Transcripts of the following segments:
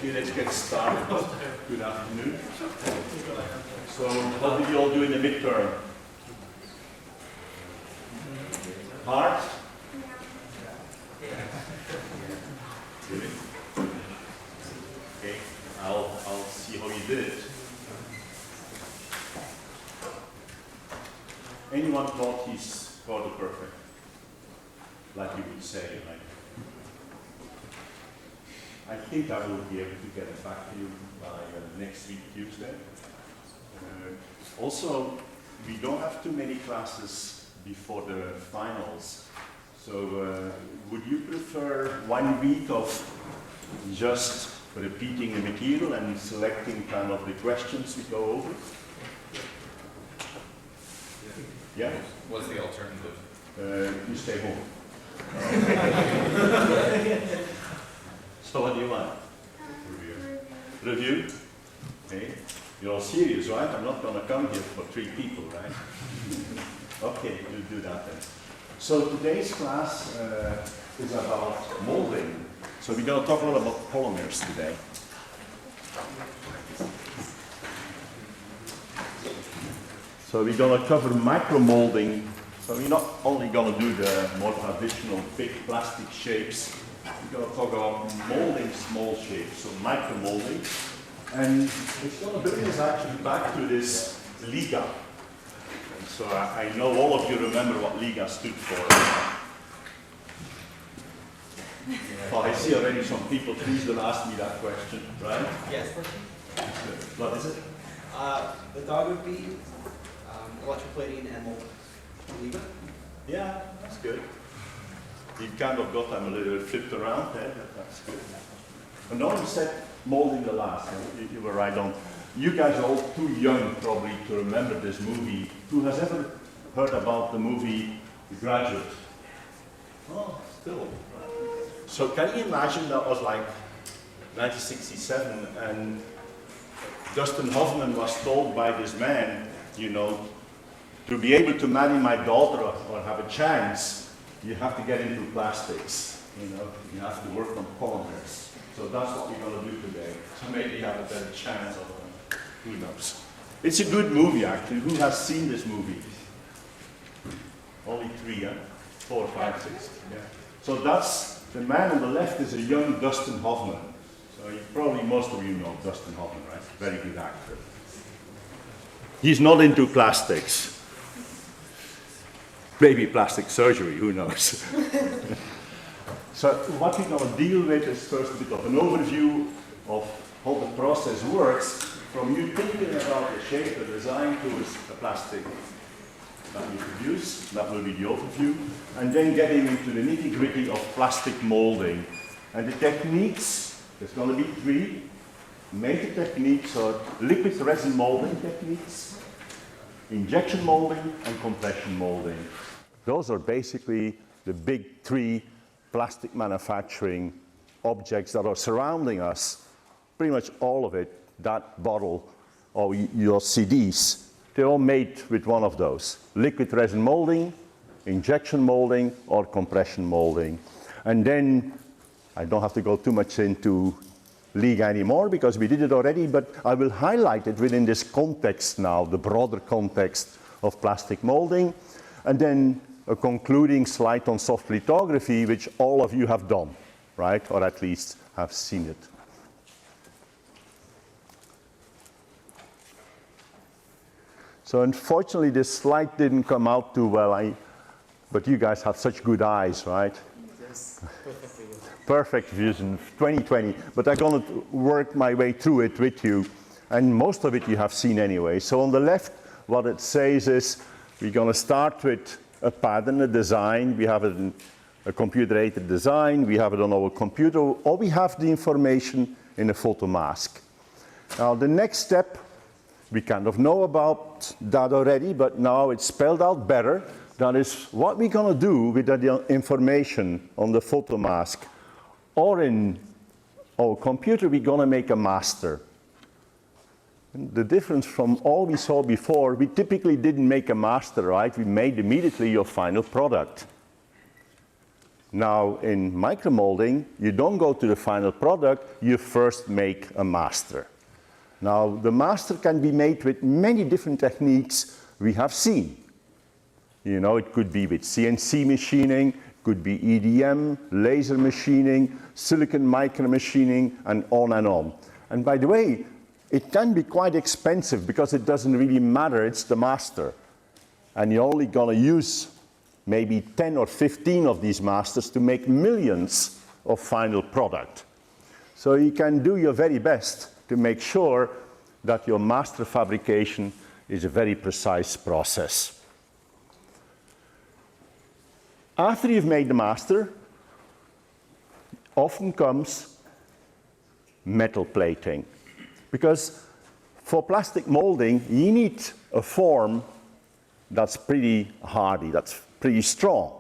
Okay, let's get started. Good afternoon. So, what did you all do in the midterm? Hard? Really? Okay, I'll see how you did it. Anyone thought he's photo perfect? Like you would say, like. I think I will be able to get it back to you by next week, Tuesday. Also, we don't have too many classes before the finals. So, would you prefer 1 week of just repeating the material and selecting kind of the questions we go over? Yeah? What's the alternative? You stay home. So what do you want? Review? Okay. You're all serious, right? I'm not going to come here for 3 people, right? Okay, we'll do that then. So today's class is about molding. So we're going to talk a lot about polymers today. So we're going to cover micromolding. So we're not only going to do the more traditional big plastic shapes. We're going to talk about molding small shapes, so micromolding. And it's going to bring us actually back to this LIGA. And so I know all of you remember what LIGA stood for. Well, I see already some people, please don't ask me that question, right? Yes. What is it? Lithography, electroplating, and molding. LIGA? Yeah, that's good. You kind of got them a little flipped around there, that's good. And no one said molding the last, you were right on. You guys are all too young probably to remember this movie. Who has ever heard about the movie The Graduate? Oh, still. So can you imagine that was like 1967 and Dustin Hoffman was told by this man, you know, to be able to marry my daughter or have a chance, you have to get into plastics, you know, you have to work on polymers. So that's what we're going to do today. So maybe you have a better chance of who knows. It's a good movie actually. Who has seen this movie? Only 3, huh? 4, 5, 6. Yeah. So that's, the man on the left is a young Dustin Hoffman. So probably most of you know Dustin Hoffman, right? Very good actor. He's not into plastics. Maybe plastic surgery, who knows? So what we're going to deal with is first a bit of an overview of how the process works, from you thinking about the shape, the design, towards the plastic that we produce. That will be the overview. And then getting into the nitty-gritty of plastic molding. And the techniques, there's going to be 3 major techniques, are liquid resin molding techniques, injection molding, and compression molding. Those are basically the big 3 plastic manufacturing objects that are surrounding us. Pretty much all of it, that bottle or your CDs, they're all made with one of those. Liquid resin molding, injection molding, or compression molding. And then, I don't have to go too much into LIGA anymore because we did it already, but I will highlight it within this context now, the broader context of plastic molding. And then a concluding slide on soft lithography, which all of you have done, right? Or at least have seen it. So unfortunately, this slide didn't come out too well, but you guys have such good eyes, right? Yes, Perfect vision, 2020. But I'm going to work my way through it with you. And most of it you have seen anyway. So on the left, what it says is we're going to start with a pattern, a design. We have it in a computer-aided design. We have it on our computer. Or we have the information in a photo mask. Now, the next step, we kind of know about that already, but now it's spelled out better. That is what we're going to do with that information on the photo mask. Or in our computer, we're going to make a master. And the difference from all we saw before, we typically didn't make a master, right? We made immediately your final product. Now, in micromolding, you don't go to the final product, you first make a master. Now, the master can be made with many different techniques we have seen. You know, it could be with CNC machining, could be EDM, laser machining, silicon micromachining, and on and on. And by the way, it can be quite expensive because it doesn't really matter, it's the master. And you're only going to use maybe 10 or 15 of these masters to make millions of final product. So you can do your very best to make sure that your master fabrication is a very precise process. After you've made the master, often comes metal plating. Because for plastic molding, you need a form that's pretty hardy, that's pretty strong.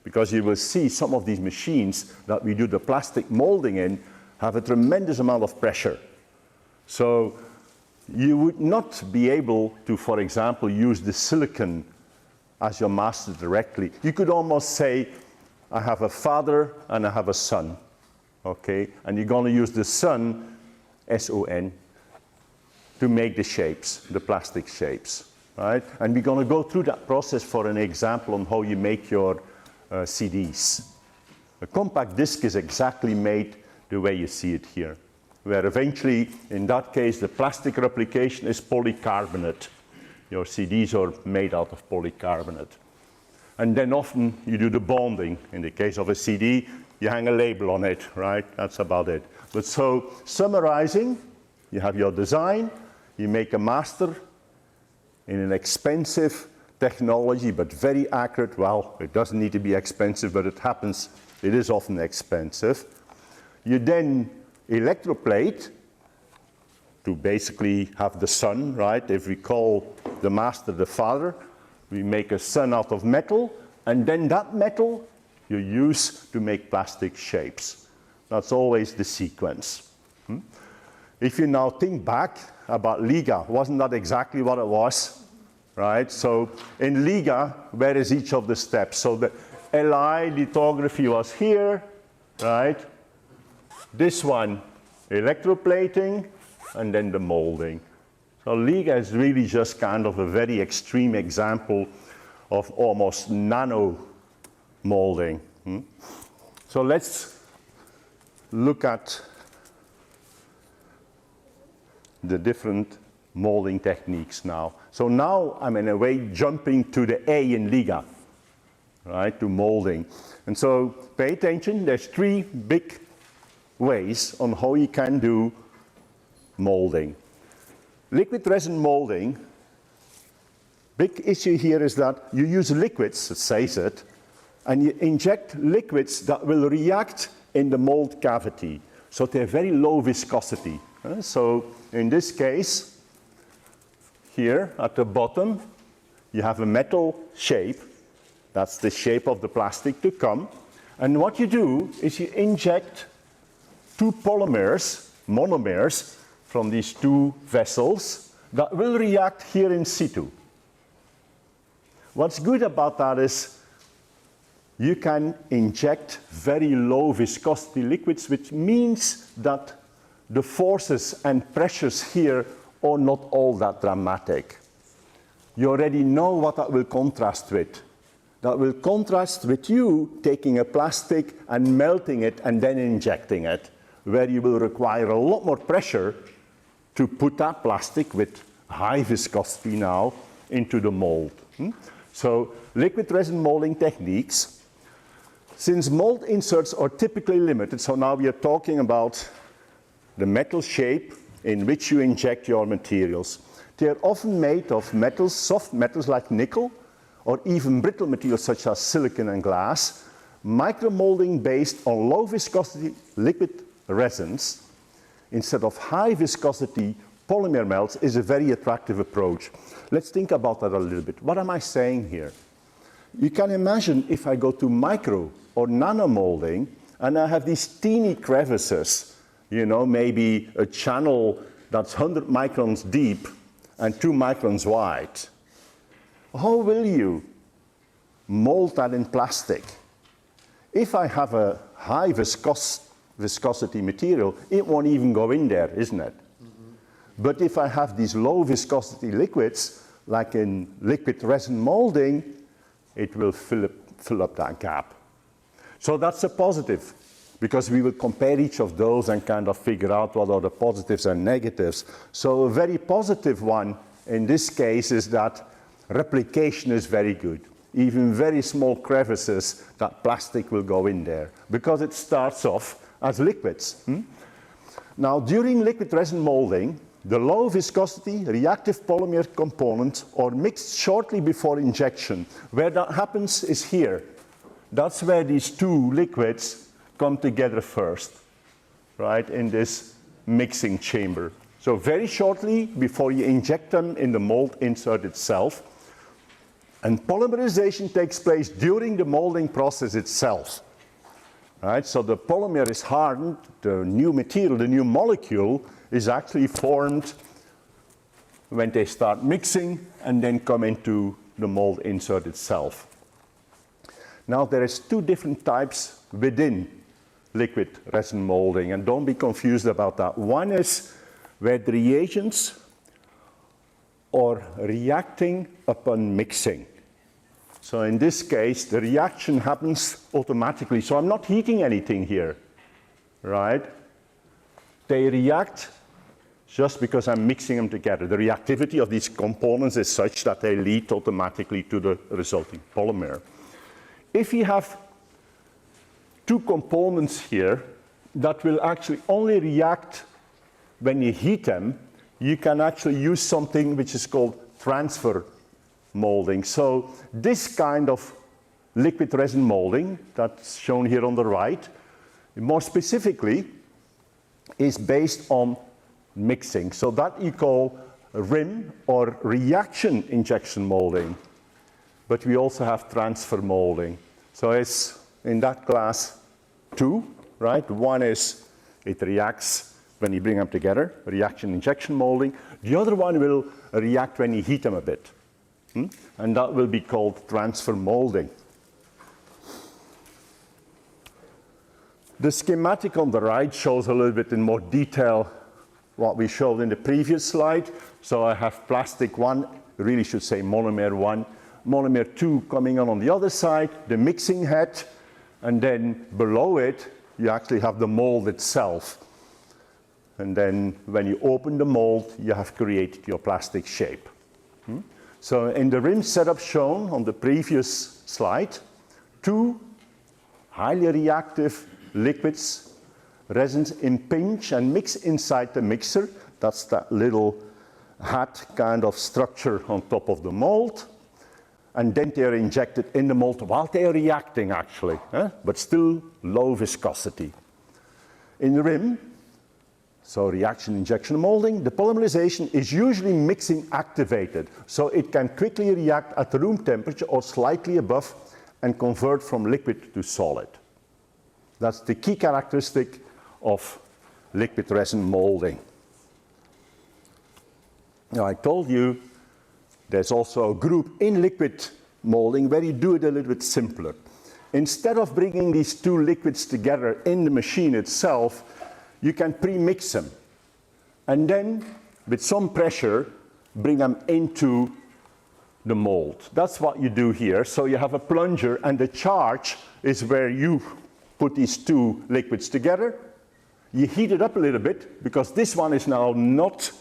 Because you will see some of these machines that we do the plastic molding in have a tremendous amount of pressure. So you would not be able to, for example, use the silicon as your master directly. You could almost say, I have a father and I have a son, okay? And you're going to use the son, S-O-N, to make the shapes, the plastic shapes, right? And we're going to go through that process for an example on how you make your CDs. A compact disc is exactly made the way you see it here, where eventually, in that case, the plastic replication is polycarbonate. Your CDs are made out of polycarbonate. And then often you do the bonding. In the case of a CD, you hang a label on it, right? That's about it. But so, summarizing, you have your design, you make a master in an expensive technology, but very accurate. Well, it doesn't need to be expensive, but it happens, it is often expensive. You then electroplate to basically have the sun, right? If we call the master the father, we make a sun out of metal, and then that metal you use to make plastic shapes. That's always the sequence. If you now think back about LIGA, wasn't that exactly what it was? Right? So in LIGA, where is each of the steps? So the LI lithography was here, right? This one, electroplating, and then the molding. So LIGA is really just kind of a very extreme example of almost nano molding. So let's look at the different molding techniques now. So now I'm in a way jumping to the A in LIGA, right, to molding. And so pay attention, there's three big ways on how you can do molding. Liquid resin molding, big issue here is that you use liquids, it says it, and you inject liquids that will react in the mold cavity. So they're very low viscosity. So in this case, here at the bottom, you have a metal shape. That's the shape of the plastic to come. And what you do is you inject two polymers, monomers, from these two vessels that will react here in situ. What's good about that is you can inject very low viscosity liquids, which means that the forces and pressures here are not all that dramatic. You already know what that will contrast with. That will contrast with you taking a plastic and melting it and then injecting it, where you will require a lot more pressure to put that plastic with high viscosity now into the mold. So liquid resin molding techniques, since mold inserts are typically limited, so now we are talking about the metal shape in which you inject your materials. They are often made of metals, soft metals like nickel, or even brittle materials such as silicon and glass. Micromolding based on low viscosity liquid resins instead of high viscosity polymer melts is a very attractive approach. Let's think about that a little bit. What am I saying here? You can imagine if I go to micro or nano molding and I have these teeny crevices, you know, maybe a channel that's 100 microns deep and 2 microns wide. How will you mold that in plastic? If I have a high viscosity material, it won't even go in there, isn't it? But if I have these low viscosity liquids, like in liquid resin molding, it will fill up that gap. So that's a positive, because we will compare each of those and kind of figure out what are the positives and negatives. So a very positive one in this case is that replication is very good. Even very small crevices, that plastic will go in there, because it starts off as liquids. Now, during liquid resin molding, the low viscosity reactive polymer components are mixed shortly before injection. Where that happens is here. That's where these two liquids come together first, right, in this mixing chamber. So very shortly before you inject them in the mold insert itself. And polymerization takes place during the molding process itself. Right? So the polymer is hardened, the new material, the new molecule is actually formed when they start mixing and then come into the mold insert itself. Now there is two different types within liquid resin molding, and don't be confused about that. One is where the reagents are reacting upon mixing. So in this case, the reaction happens automatically. So I'm not heating anything here, right? They react just because I'm mixing them together. The reactivity of these components is such that they lead automatically to the resulting polymer. If you have two components here that will actually only react when you heat them, you can actually use something which is called transfer molding. So this kind of liquid resin molding that's shown here on the right, more specifically, is based on mixing. So that you call rim or reaction injection molding. But we also have transfer molding. So it's in that class two, right? One is it reacts when you bring them together, reaction injection molding. The other one will react when you heat them a bit. And that will be called transfer molding. The schematic on the right shows a little bit in more detail what we showed in the previous slide. So I have plastic 1, really should say monomer 1, monomer 2 coming on the other side, the mixing head, and then below it, you actually have the mold itself. And then when you open the mold, you have created your plastic shape. So in the rim setup shown on the previous slide, two highly reactive liquids, resins impinge and mix inside the mixer. That's that little hat kind of structure on top of the mold. And then they are injected in the mold while they are reacting actually, but still low viscosity. In the rim, so reaction injection molding, the polymerization is usually mixing activated, so it can quickly react at room temperature or slightly above and convert from liquid to solid. That's the key characteristic of liquid resin molding. Now I told you there's also a group in liquid molding where you do it a little bit simpler. Instead of bringing these two liquids together in the machine itself, you can pre-mix them, and then with some pressure bring them into the mold. That's what you do here. So you have a plunger, and the charge is where you put these two liquids together. You heat it up a little bit, because this one is now not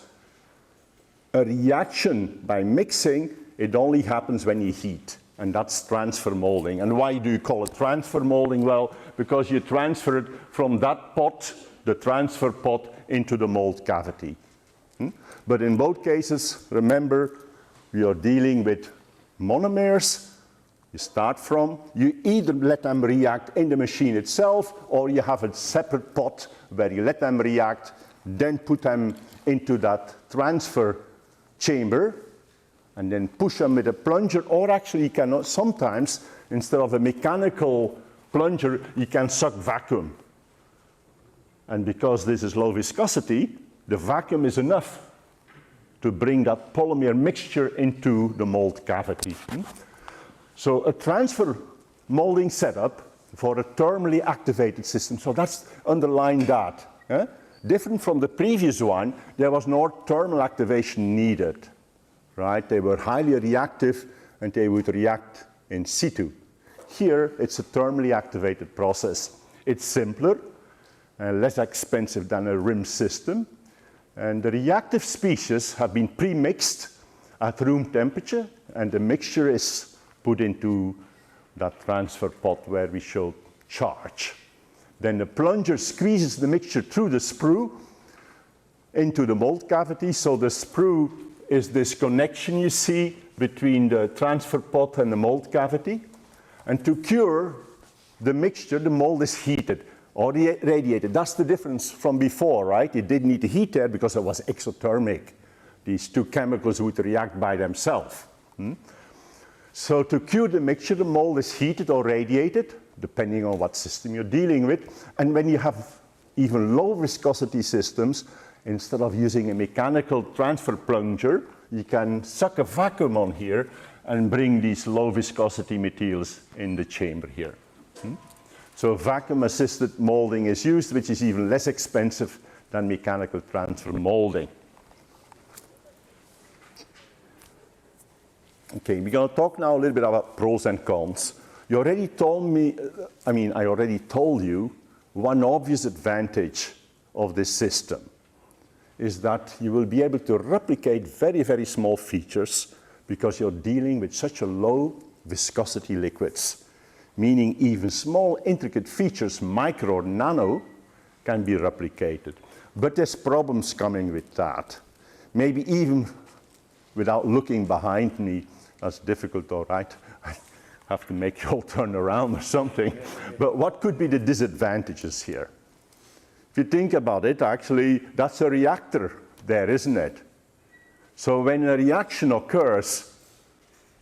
a reaction by mixing. It only happens when you heat, and that's transfer molding. And why do you call it transfer molding? Well, because you transfer it from that pot, the transfer pot, into the mold cavity. But in both cases, remember, we are dealing with monomers. You start from, you either let them react in the machine itself, or you have a separate pot where you let them react, then put them into that transfer chamber, and then push them with a plunger, or actually you can sometimes, instead of a mechanical plunger, you can suck vacuum. And because this is low viscosity, the vacuum is enough to bring that polymer mixture into the mold cavity. So a transfer molding setup for a thermally activated system. So that's underline that. Different from the previous one, there was no thermal activation needed, right? They were highly reactive and they would react in situ. Here, it's a thermally activated process. It's simpler and less expensive than a rim system. And the reactive species have been pre-mixed at room temperature, and the mixture is put into that transfer pot where we showed charge. Then the plunger squeezes the mixture through the sprue into the mold cavity. So the sprue is this connection you see between the transfer pot and the mold cavity. And to cure the mixture, the mold is heated or radiated. That's the difference from before, right? It didn't need to heat there because it was exothermic. These two chemicals would react by themselves. So to cure the mixture, the mold is heated or radiated, depending on what system you're dealing with. And when you have even low viscosity systems, instead of using a mechanical transfer plunger, you can suck a vacuum on here and bring these low viscosity materials in the chamber here. So vacuum assisted molding is used, which is even less expensive than mechanical transfer molding. Okay, we're going to talk now a little bit about pros and cons. You already told me, I already told you, one obvious advantage of this system is that you will be able to replicate very, very small features because you're dealing with such a low viscosity liquids, meaning even small intricate features, micro or nano, can be replicated. But there's problems coming with that. Maybe even without looking behind me, that's difficult, all right? I have to make you all turn around or something. But what could be the disadvantages here? If you think about it, actually, that's a reactor there, isn't it? So when a reaction occurs,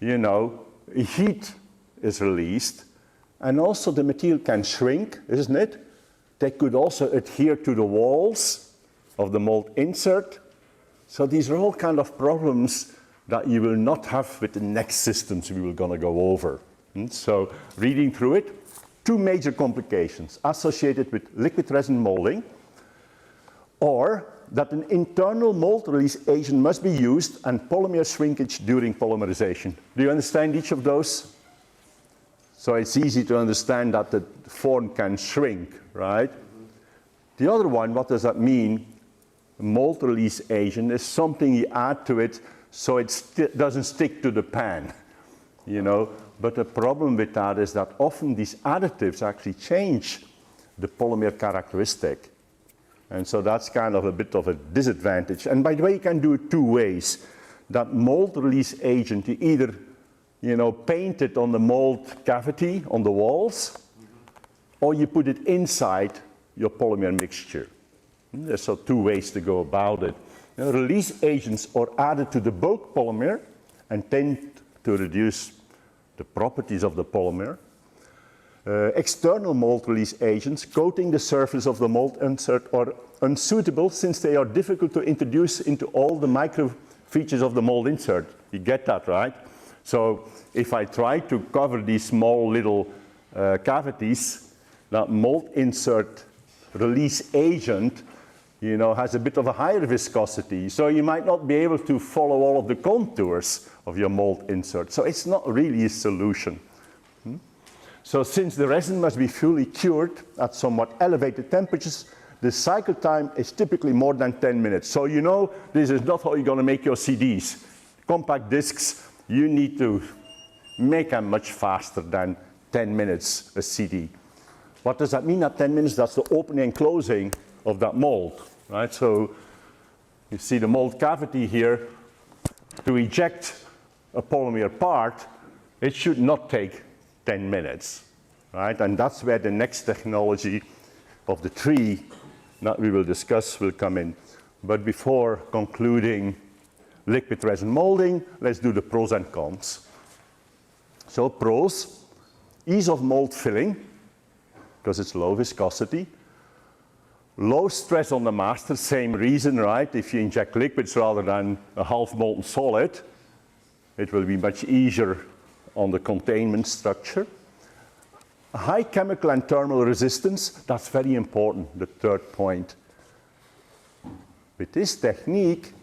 you know, heat is released, and also the material can shrink, isn't it? They could also adhere to the walls of the mold insert. So these are all kind of problems that you will not have with the next systems we were going to go over. So reading through it, two major complications associated with liquid resin molding, or that an internal mold release agent must be used and polymer shrinkage during polymerization. Do you understand each of those? So it's easy to understand that the form can shrink, right? The other one, what does that mean? A mold release agent is something you add to it so it doesn't stick to the pan, you know. But the problem with that is that often these additives actually change the polymer characteristic. And so that's kind of a bit of a disadvantage. And by the way, you can do it two ways. That mold release agent, you either, you know, paint it on the mold cavity, on the walls, or you put it inside your polymer mixture. There's so two ways to go about it. Now, release agents are added to the bulk polymer and tend to reduce the properties of the polymer. External mold release agents coating the surface of the mold insert are unsuitable since they are difficult to introduce into all the micro features of the mold insert. You get that, right? So if I try to cover these small little cavities, that mold insert release agent, you know, has a bit of a higher viscosity. So you might not be able to follow all of the contours of your mold insert. So it's not really a solution. So since the resin must be fully cured at somewhat elevated temperatures, the cycle time is typically more than 10 minutes. So you know, this is not how you're going to make your CDs. Compact discs, you need to make them much faster than 10 minutes a CD. What does that mean at 10 minutes? That's the opening and closing of that mold, right? So you see the mold cavity here. To eject a polymer part, it should not take 10 minutes, right? And that's where the next technology of the three that we will discuss will come in. But before concluding liquid resin molding, let's do the pros and cons. So pros, ease of mold filling, because it's low viscosity. Low stress on the master, same reason, right? If you inject liquids rather than a half molten solid, it will be much easier on the containment structure. high chemical and thermal resistance, that's very important, the third point. With this technique,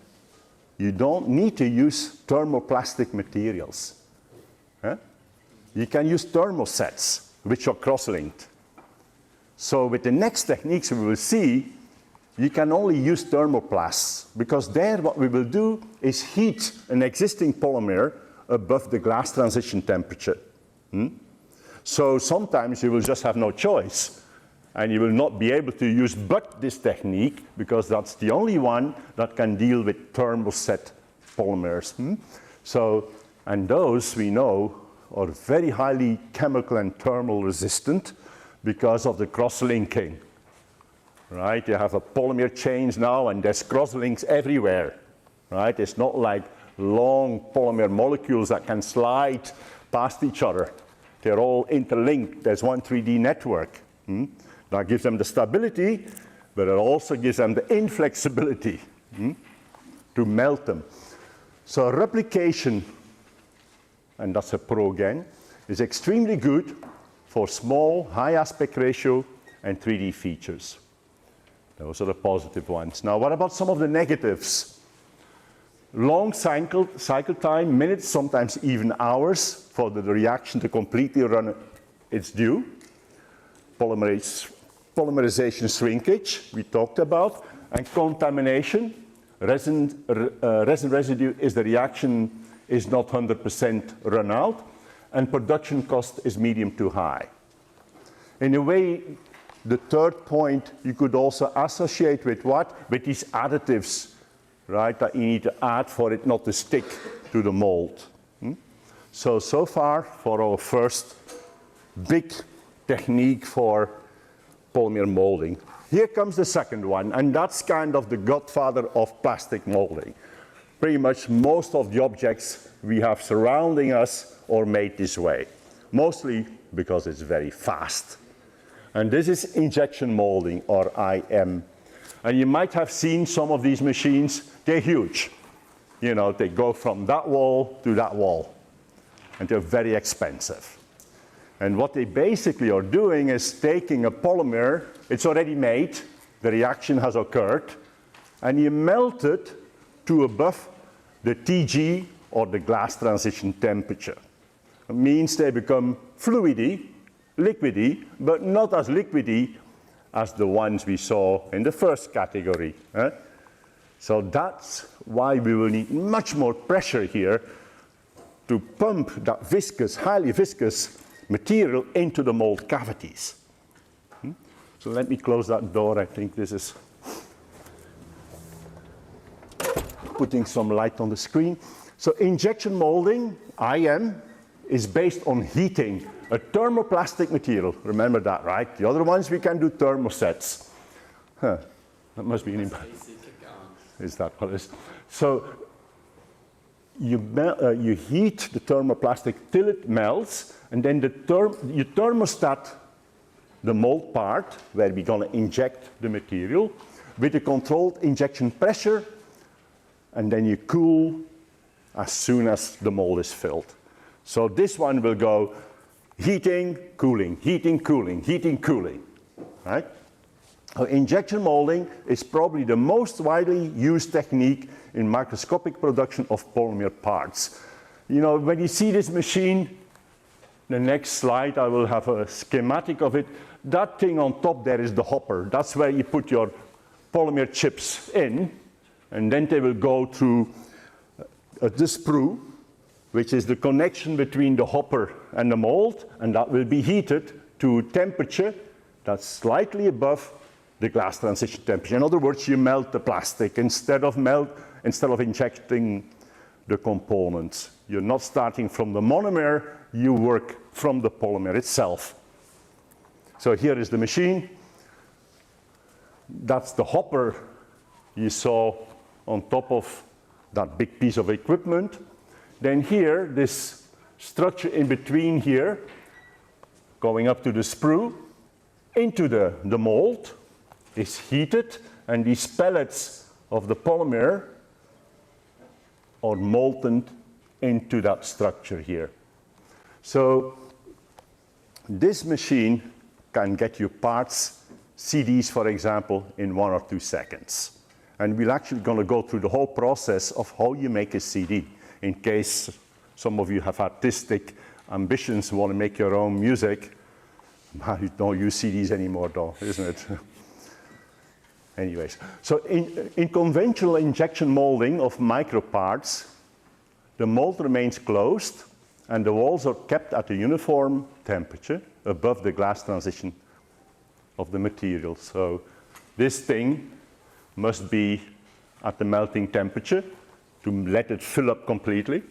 you don't need to use thermoplastic materials. Huh? You can use thermosets, which are cross-linked. So with the next techniques we will see, you can only use thermoplasts, because there what we will do is heat an existing polymer above the glass transition temperature. So sometimes you will just have no choice, and you will not be able to use but this technique, because that's the only one that can deal with thermoset polymers. So, and those we know are very highly chemical and thermal resistant because of the cross-linking. Right? You have a polymer chains now, and there's cross-links everywhere. Right? It's not like long polymer molecules that can slide past each other. They're all interlinked. There's one 3D network. That gives them the stability, but it also gives them the inflexibility to melt them. So replication, and that's a pro again, is extremely good for small, high aspect ratio and 3D features. Those are the positive ones. Now, what about some of the negatives? Long cycle time, minutes, sometimes even hours, for the reaction to completely run its due. Polymerization shrinkage, we talked about, and contamination. Resin residue is the reaction is not 100% run out, and production cost is medium to high. In a way, the third point you could also associate with what? With these additives, right, that you need to add for it not to stick to the mold. So far for our first big technique for polymer molding. Here comes the second one, and that's kind of the godfather of plastic molding. Pretty much most of the objects we have surrounding us are made this way, mostly because it's very fast. And this is injection molding, or IM. And you might have seen some of these machines. They're huge. You know, they go from that wall to that wall. And they're very expensive. And what they basically are doing is taking a polymer, it's already made, the reaction has occurred, and you melt it to above the TG, or the glass transition temperature. It means they become fluidy, liquidy, but not as liquidy as the ones we saw in the first category. So that's why we will need much more pressure here to pump that viscous, highly viscous material into the mold cavities. So let me close that door. I think this is putting some light on the screen. So injection molding, IM, is based on heating a thermoplastic material. Remember that, right? The other ones we can do thermosets. That must be an impact. Is that what it is? So you heat the thermoplastic till it melts, and then you thermostat the mold part, where we're going to inject the material, with a controlled injection pressure, and then you cool as soon as the mold is filled. So this one will go heating, cooling, heating, cooling, heating, cooling, right? So injection molding is probably the most widely used technique in microscopic production of polymer parts. You know, when you see this machine, the next slide I will have a schematic of it. That thing on top there is the hopper. That's where you put your polymer chips in, and then they will go through the sprue, which is the connection between the hopper and the mold, and that will be heated to temperature that's slightly above the glass transition temperature. In other words, you melt the plastic instead of injecting the components. You're not starting from the monomer, you work from the polymer itself. So here is the machine. That's the hopper you saw on top of that big piece of equipment. Then here, this structure in between here, going up to the sprue, into the mold, is heated, and these pellets of the polymer are molten into that structure here. So this machine can get you parts, CDs for example, in 1 or 2 seconds. And we're actually going to go through the whole process of how you make a CD, in case some of you have artistic ambitions, want to make your own music. You don't use CDs anymore though, isn't it? Anyways, so in conventional injection molding of micro parts, the mold remains closed and the walls are kept at a uniform temperature above the glass transition of the material. So this thing must be at the melting temperature to let it fill up completely,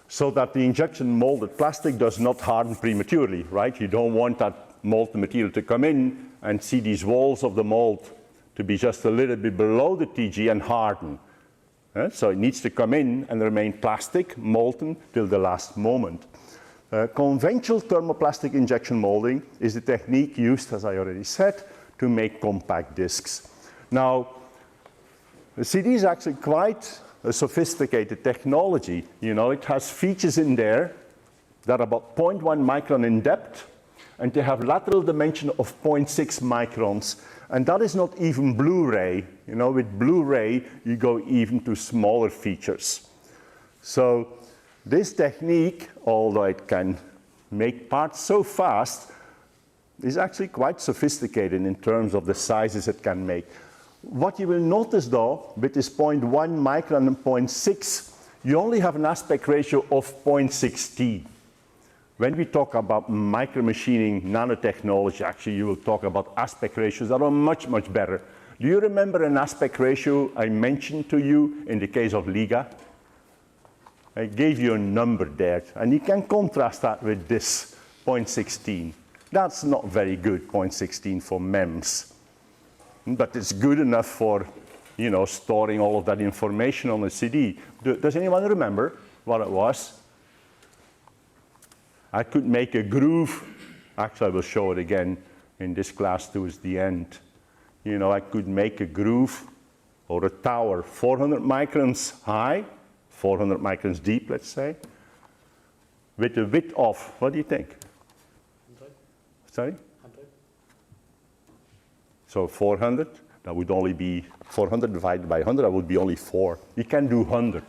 so that the injection molded plastic does not harden prematurely, right? You don't want that molten material to come in and see these walls of the mold to be just a little bit below the TG and harden. So it needs to come in and remain plastic, molten, till the last moment. Conventional thermoplastic injection molding is the technique used, as I already said, to make compact discs. Now, the CD is actually quite a sophisticated technology. You know, it has features in there that are about 0.1 micron in depth, and they have lateral dimension of 0.6 microns. And that is not even Blu-ray. You know, with Blu-ray, you go even to smaller features. So this technique, although it can make parts so fast, is actually quite sophisticated in terms of the sizes it can make. What you will notice though, with this 0.1 micron and 0.6, you only have an aspect ratio of 0.16. When we talk about micromachining nanotechnology, actually you will talk about aspect ratios that are much, much better. Do you remember an aspect ratio I mentioned to you in the case of LIGA? I gave you a number there, and you can contrast that with this 0.16. That's not very good, 0.16 for MEMS. But it's good enough for, you know, storing all of that information on a CD. Does anyone remember what it was? I could make a groove. Actually, I will show it again in this class towards the end. You know, I could make a groove or a tower 400 microns high, 400 microns deep, let's say, with a width of, what do you think? 100. Sorry? 100. So 400, that would only be 400 divided by 100, that would be only 4. You can do 100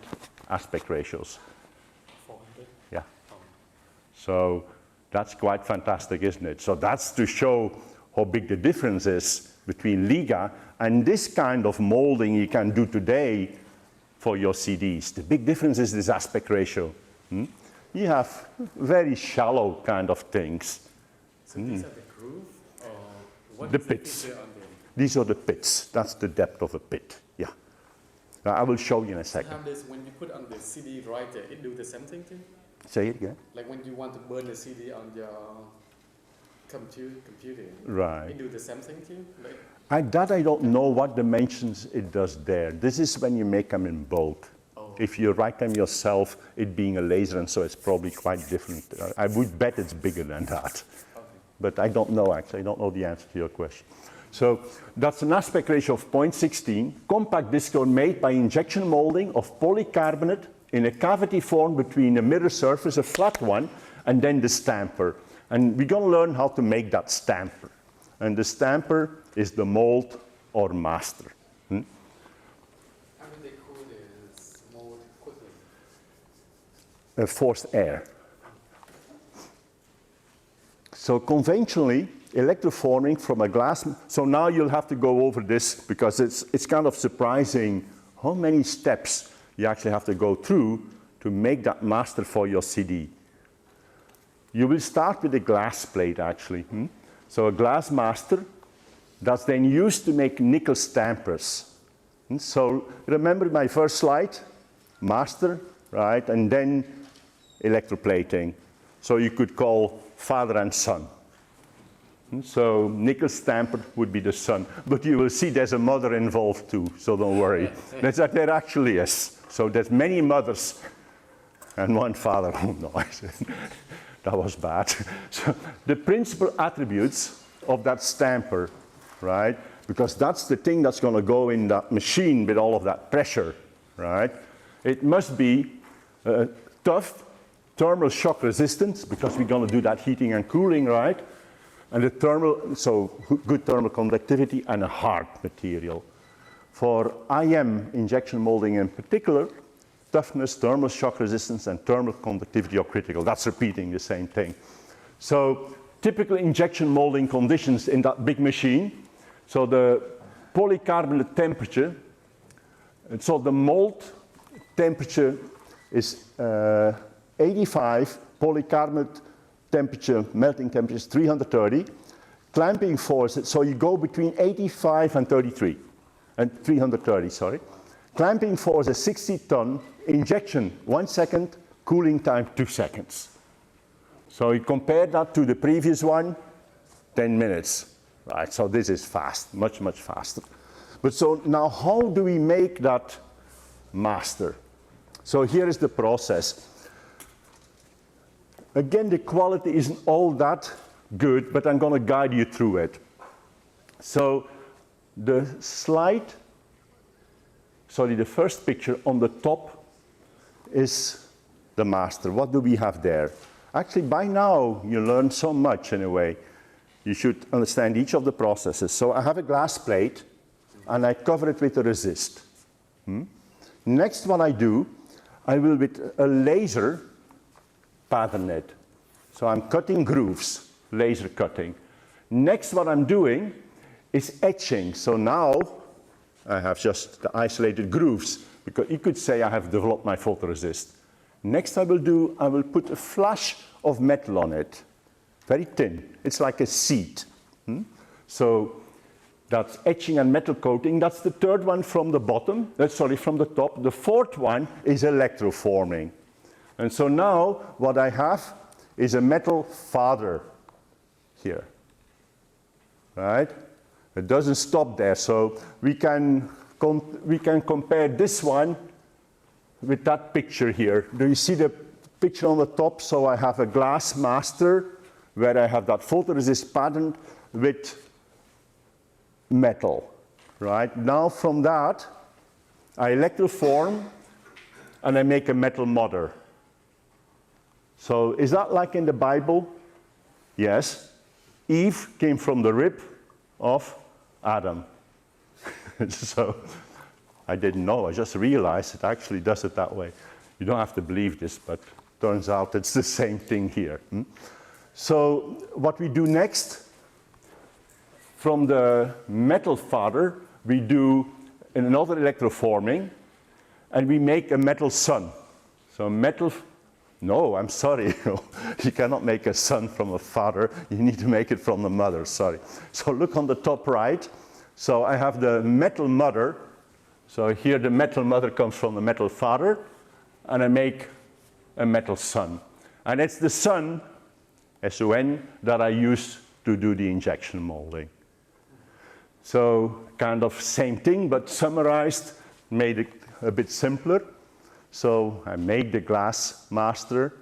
aspect ratios. 400. Yeah. So that's quite fantastic, isn't it? So that's to show how big the difference is between LIGA and this kind of molding you can do today for your CDs. The big difference is this aspect ratio. You have very shallow kind of things. So these are the groove, or what The exactly pits. there on them? These are the pits. That's the depth of a pit. Yeah. Now, I will show you in a second. Have this, when you put on the CD right there, it do the same thing too? Say it again. Like when you want to burn the CD on your computer, Right. it do the same thing too? Like, I don't know what dimensions it does there. This is when you make them in bulk. Oh. If you write them yourself, it being a laser, and so it's probably quite different. I would bet it's bigger than that. okay. But I don't know, actually. I don't know the answer to your question. So that's an aspect ratio of 0.16. Compact discs are made by injection molding of polycarbonate in a cavity formed between a mirror surface, a flat one, and then the stamper. And we're going to learn how to make that stamper. And the stamper is the mold or master. How do they cool this mold quickly? Forced air. So conventionally, electroforming from a glass, so now you'll have to go over this because it's kind of surprising how many steps you actually have to go through to make that master for your CD. You will start with a glass plate actually. So a glass master that's then used to make nickel stampers. So remember my first slide, master, right, and then electroplating. So you could call father and son. So nickel stamper would be the son, but you will see there's a mother involved too, so don't worry. There actually is. So there's many mothers and one father. Oh no, that was bad. So the principal attributes of that stamper, right? Because that's the thing that's going to go in that machine with all of that pressure, right? It must be tough, thermal shock resistance, because we're going to do that heating and cooling, right? And the thermal, so good thermal conductivity and a hard material. For IM, injection molding in particular, toughness, thermal shock resistance, and thermal conductivity are critical. That's repeating the same thing. So typical injection molding conditions in that big machine. So the polycarbonate temperature, and so the mold temperature is 85, polycarbonate temperature, melting temperature is 330. Clamping force, so you go between 85 and 33, and 330, sorry. Clamping force is 60 ton, injection 1 second, cooling time 2 seconds. So you compare that to the previous one, 10 minutes, right? So this is fast, much, much faster. But so now how do we make that master? So here is the process. Again, the quality isn't all that good, but I'm going to guide you through it. So the first picture on the top is the master. What do we have there? Actually, by now, you learned so much anyway. You should understand each of the processes. So I have a glass plate, and I cover it with a resist. Next, what I do, I will with a laser pattern it. So I'm cutting grooves, laser cutting. Next, what I'm doing is etching. So now I have just the isolated grooves, because you could say I have developed my photoresist. Next I will put a flash of metal on it, very thin. It's like a seed. So that's etching and metal coating. That's the third one from the bottom, from the top. The fourth one is electroforming. And so now what I have is a metal father here, right? It doesn't stop there, so we can compare this one with that picture here. Do you see the picture on the top? So I have a glass master where I have that photoresist pattern with metal, right? Now from that, I electroform and I make a metal mother. So is that like in the Bible? Yes. Eve came from the rib of Adam. So I didn't know, I just realized it actually does it that way. You don't have to believe this, but turns out it's the same thing here. So what we do next, from the metal father, we do another electroforming, and we make a metal sun. So metal, no, I'm sorry, you cannot make a son from a father, you need to make it from the mother, sorry. So look on the top right, so I have the metal mother, so here the metal mother comes from the metal father, and I make a metal sun. And it's the sun, S-O-N, that I use to do the injection molding. So kind of same thing, but summarized, made it a bit simpler. So I make the glass master.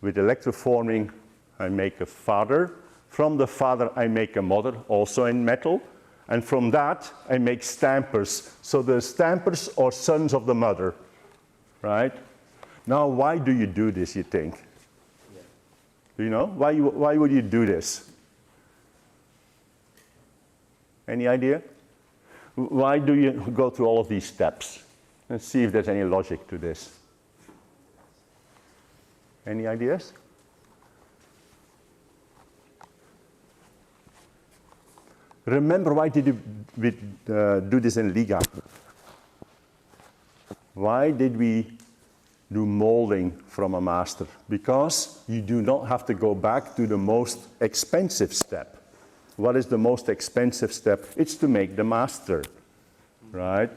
With electroforming, I make a father. From the father, I make a mother, also in metal. And from that, I make stampers. So the stampers are sons of the mother, right? Now, why do you do this, you think? Yeah. Do you know? Why would you do this? Any idea? Why do you go through all of these steps? Let's see if there's any logic to this. Any ideas? Remember, why did we do this in LIGA? Why did we do molding from a master? Because you do not have to go back to the most expensive step. What is the most expensive step? It's to make the master, right?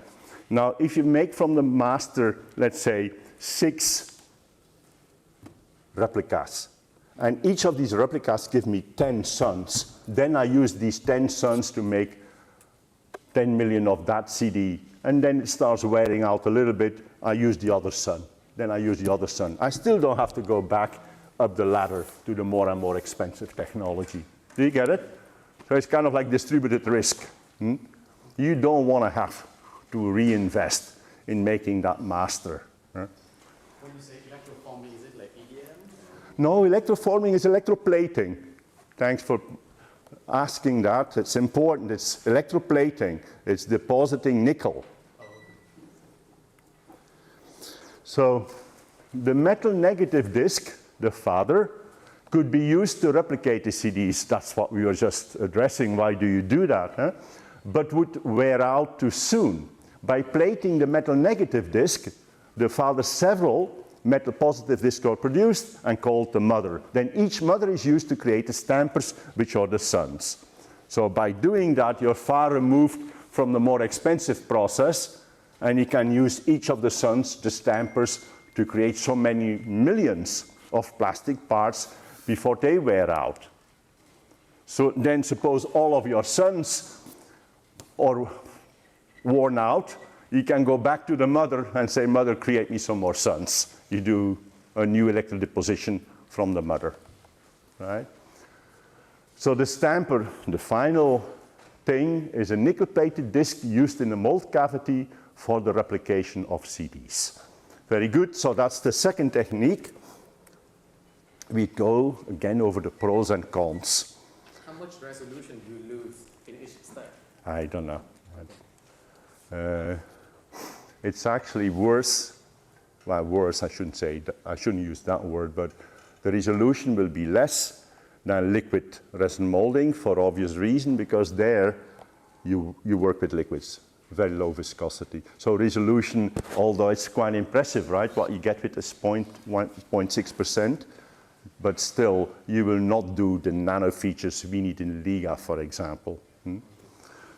Now, if you make from the master, let's say, 6 replicas, and each of these replicas give me 10 sons, then I use these 10 sons to make 10 million of that CD, and then it starts wearing out a little bit, I use the other son, then I use the other son. I still don't have to go back up the ladder to the more and more expensive technology. Do you get it? So it's kind of like distributed risk. You don't want to have to reinvest in making that master. When you say electroforming, is it like EDS No, electroforming is electroplating. Thanks for asking that. It's important. It's electroplating. It's depositing nickel. So the metal negative disc, the father, could be used to replicate the CDs. That's what we were just addressing. Why do you do that? Huh? But would wear out too soon. By plating the metal negative disc, the father several metal positive discs are produced and called the mother. Then each mother is used to create the stampers, which are the sons. So by doing that, you're far removed from the more expensive process, and you can use each of the sons, the stampers, to create so many millions of plastic parts before they wear out. So then suppose all of your sons are worn out, you can go back to the mother and say, mother, create me some more sons. You do a new electro deposition from the mother, right? So the stamper, the final thing, is a nickel-plated disc used in the mold cavity for the replication of CDs. Very good, so that's the second technique. We go again over the pros and cons. How much resolution do you lose in each step? I don't know. It's actually worse. Well, worse, I shouldn't say, I shouldn't use that word, but the resolution will be less than liquid resin molding for obvious reason, because there you work with liquids, very low viscosity. So resolution, although it's quite impressive, right? What you get with is 0.6%, but still you will not do the nano features we need in LIGA, for example.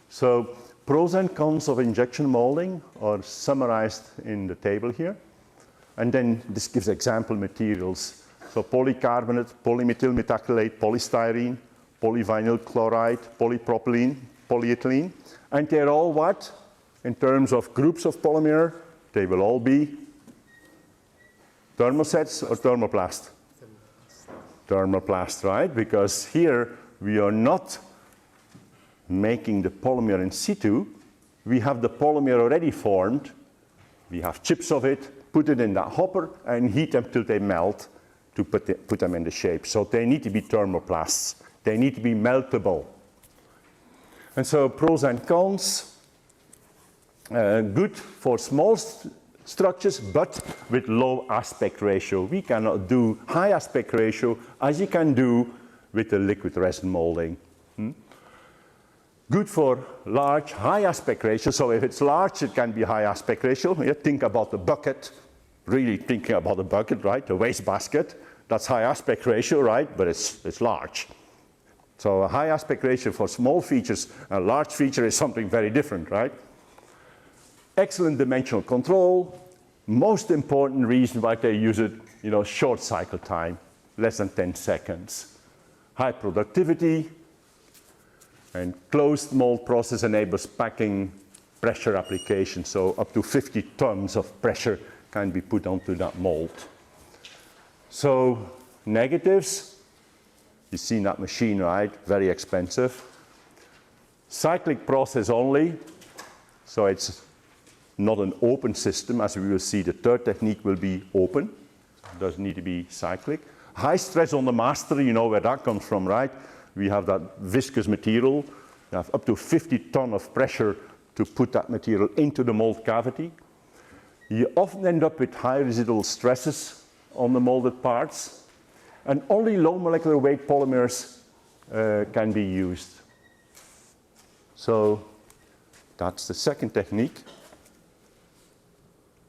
So pros and cons of injection molding are summarized in the table here. And then this gives example materials. So polycarbonate, polymethyl methacrylate, polystyrene, polyvinyl chloride, polypropylene, polyethylene. And they're all what? In terms of groups of polymer, they will all be thermosets or thermoplast? Thermoplast, right? Because here we are not making the polymer in situ. We have the polymer already formed. We have chips of it, put it in that hopper, and heat them till they melt to put them in the shape. So they need to be thermoplasts. They need to be meltable. And so pros and cons, good for small structures, but with low aspect ratio. We cannot do high aspect ratio as you can do with the liquid resin molding. Good for large, high aspect ratio. So if it's large, it can be high aspect ratio. You think about the bucket, really thinking about the bucket, right? The waste basket, that's high aspect ratio, right? But it's large. So a high aspect ratio for small features, a large feature is something very different, right? Excellent dimensional control. Most important reason why they use it, short cycle time, less than 10 seconds. High productivity. And closed mold process enables packing pressure application, so up to 50 tons of pressure can be put onto that mold. So negatives, you see that machine, right? Very expensive. Cyclic process only, so it's not an open system. As we will see, the third technique will be open. It doesn't need to be cyclic. High stress on the master, you know where that comes from, right? We have that viscous material. We have up to 50 tons of pressure to put that material into the mold cavity. You often end up with high residual stresses on the molded parts. And only low molecular weight polymers can be used. So that's the second technique.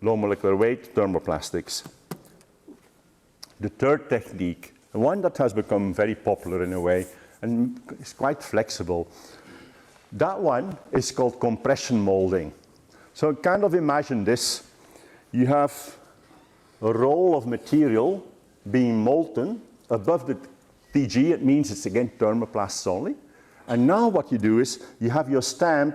Low molecular weight thermoplastics. The third technique, one that has become very popular in a way, and it's quite flexible. That one is called compression molding. So kind of imagine this. You have a roll of material being molten above the TG. It means it's again thermoplasts only. And now what you do is you have your stamping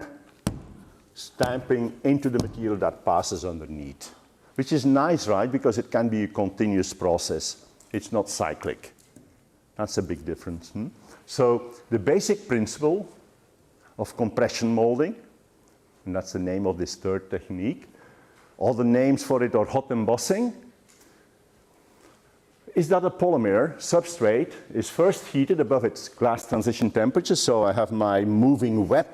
into the material that passes underneath, which is nice, right? Because it can be a continuous process. It's not cyclic. That's a big difference. So the basic principle of compression molding, and that's the name of this third technique. All the names for it are hot embossing, is that a polymer substrate is first heated above its glass transition temperature. So I have my moving web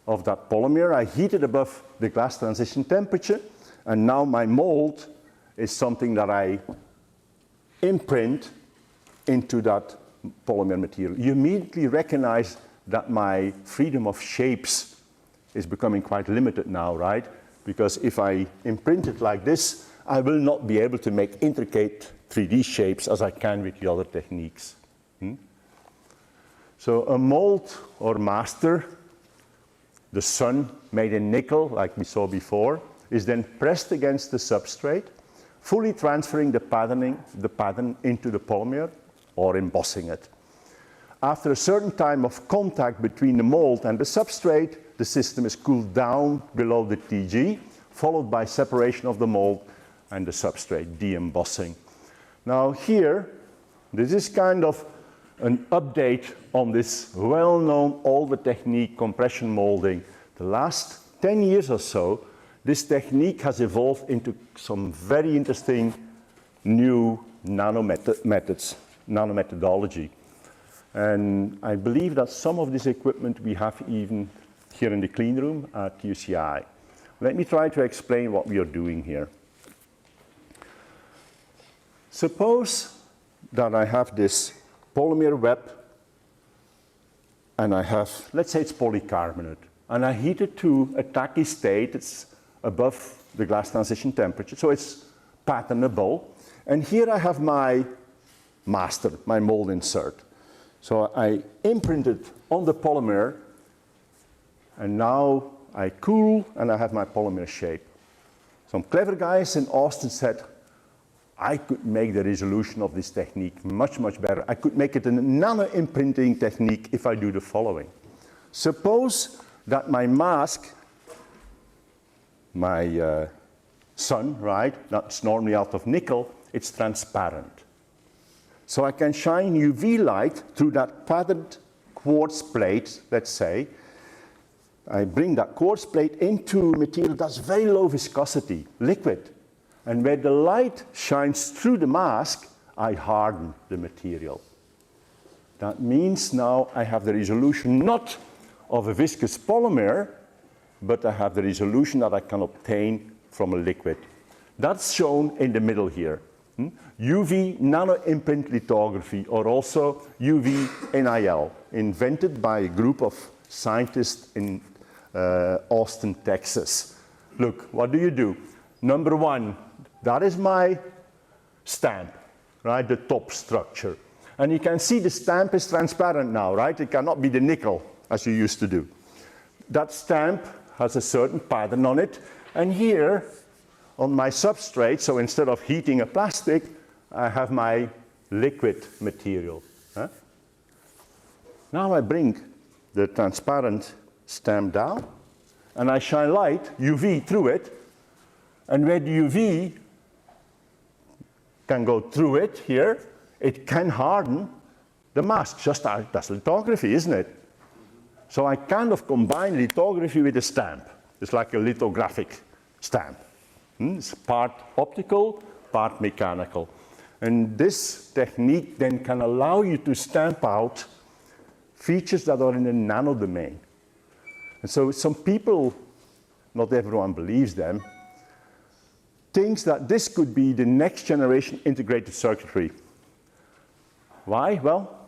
of that polymer. I heat it above the glass transition temperature. And now my mold is something that I imprint into that polymer material. You immediately recognize that my freedom of shapes is becoming quite limited now, right? Because if I imprint it like this, I will not be able to make intricate 3D shapes as I can with the other techniques. So a mold or master, the sun made in nickel, like we saw before, is then pressed against the substrate, fully transferring the pattern into the polymer or embossing it. After a certain time of contact between the mold and the substrate, the system is cooled down below the TG, followed by separation of the mold and the substrate, de-embossing. Now here, this is kind of an update on this well-known older technique, compression molding. The last 10 years or so, this technique has evolved into some very interesting new nanomethodology. And I believe that some of this equipment we have even here in the clean room at UCI. Let me try to explain what we are doing here. Suppose that I have this polymer web and I have, let's say it's polycarbonate, and I heat it to a tacky state. It's above the glass transition temperature, so it's patternable. And here I have my master, my mold insert. So I imprint it on the polymer, and now I cool and I have my polymer shape. Some clever guys in Austin said, I could make the resolution of this technique much, much better. I could make it a nano imprinting technique if I do the following. Suppose that my mask, my sun, right, that's normally out of nickel, it's transparent. So I can shine UV light through that patterned quartz plate, let's say. I bring that quartz plate into material that's very low viscosity, liquid. And where the light shines through the mask, I harden the material. That means now I have the resolution not of a viscous polymer, but I have the resolution that I can obtain from a liquid. That's shown in the middle here. UV nano-imprint lithography, or also UV NIL, invented by a group of scientists in Austin, Texas. Look, what do? Number one, that is my stamp, right, the top structure. And you can see the stamp is transparent now, right? It cannot be the nickel, as you used to do. That stamp has a certain pattern on it. And here, on my substrate, so instead of heating a plastic, I have my liquid material. Now I bring the transparent stamp down, and I shine light, UV, through it. And where the UV can go through it here, it can harden the mask. Just that's lithography, isn't it? So I kind of combine lithography with a stamp. It's like a lithographic stamp. It's part optical, part mechanical. And this technique then can allow you to stamp out features that are in the nano domain. And so some people, not everyone believes them, thinks that this could be the next generation integrated circuitry. Why? Well,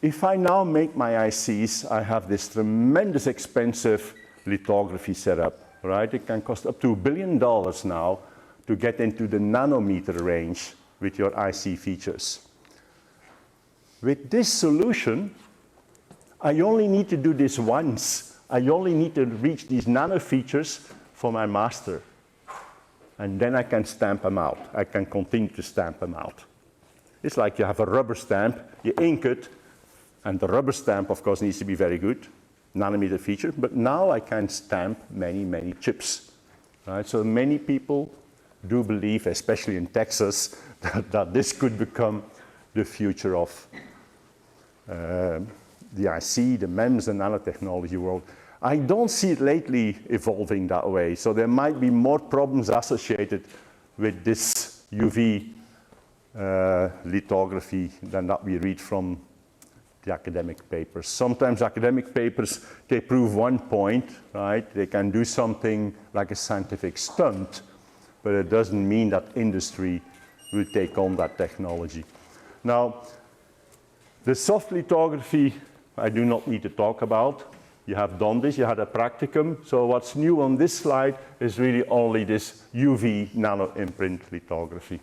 if I now make my ICs, I have this tremendous expensive lithography setup, right? It can cost up to $1 billion now to get into the nanometer range with your IC features. With this solution, I only need to do this once. I only need to reach these nano features for my master. And then I can stamp them out. I can continue to stamp them out. It's like you have a rubber stamp, you ink it, and the rubber stamp, of course, needs to be very good, nanometer feature, but now I can stamp many, many chips. Right? So many people do believe, especially in Texas, that this could become the future of the IC, the MEMS, the nanotechnology world. I don't see it lately evolving that way, so there might be more problems associated with this UV lithography than that we read from the academic papers. Sometimes academic papers, they prove one point, right? They can do something like a scientific stunt, but it doesn't mean that industry will take on that technology. Now, the soft lithography, I do not need to talk about. You have done this, you had a practicum. So what's new on this slide is really only this UV nano imprint lithography.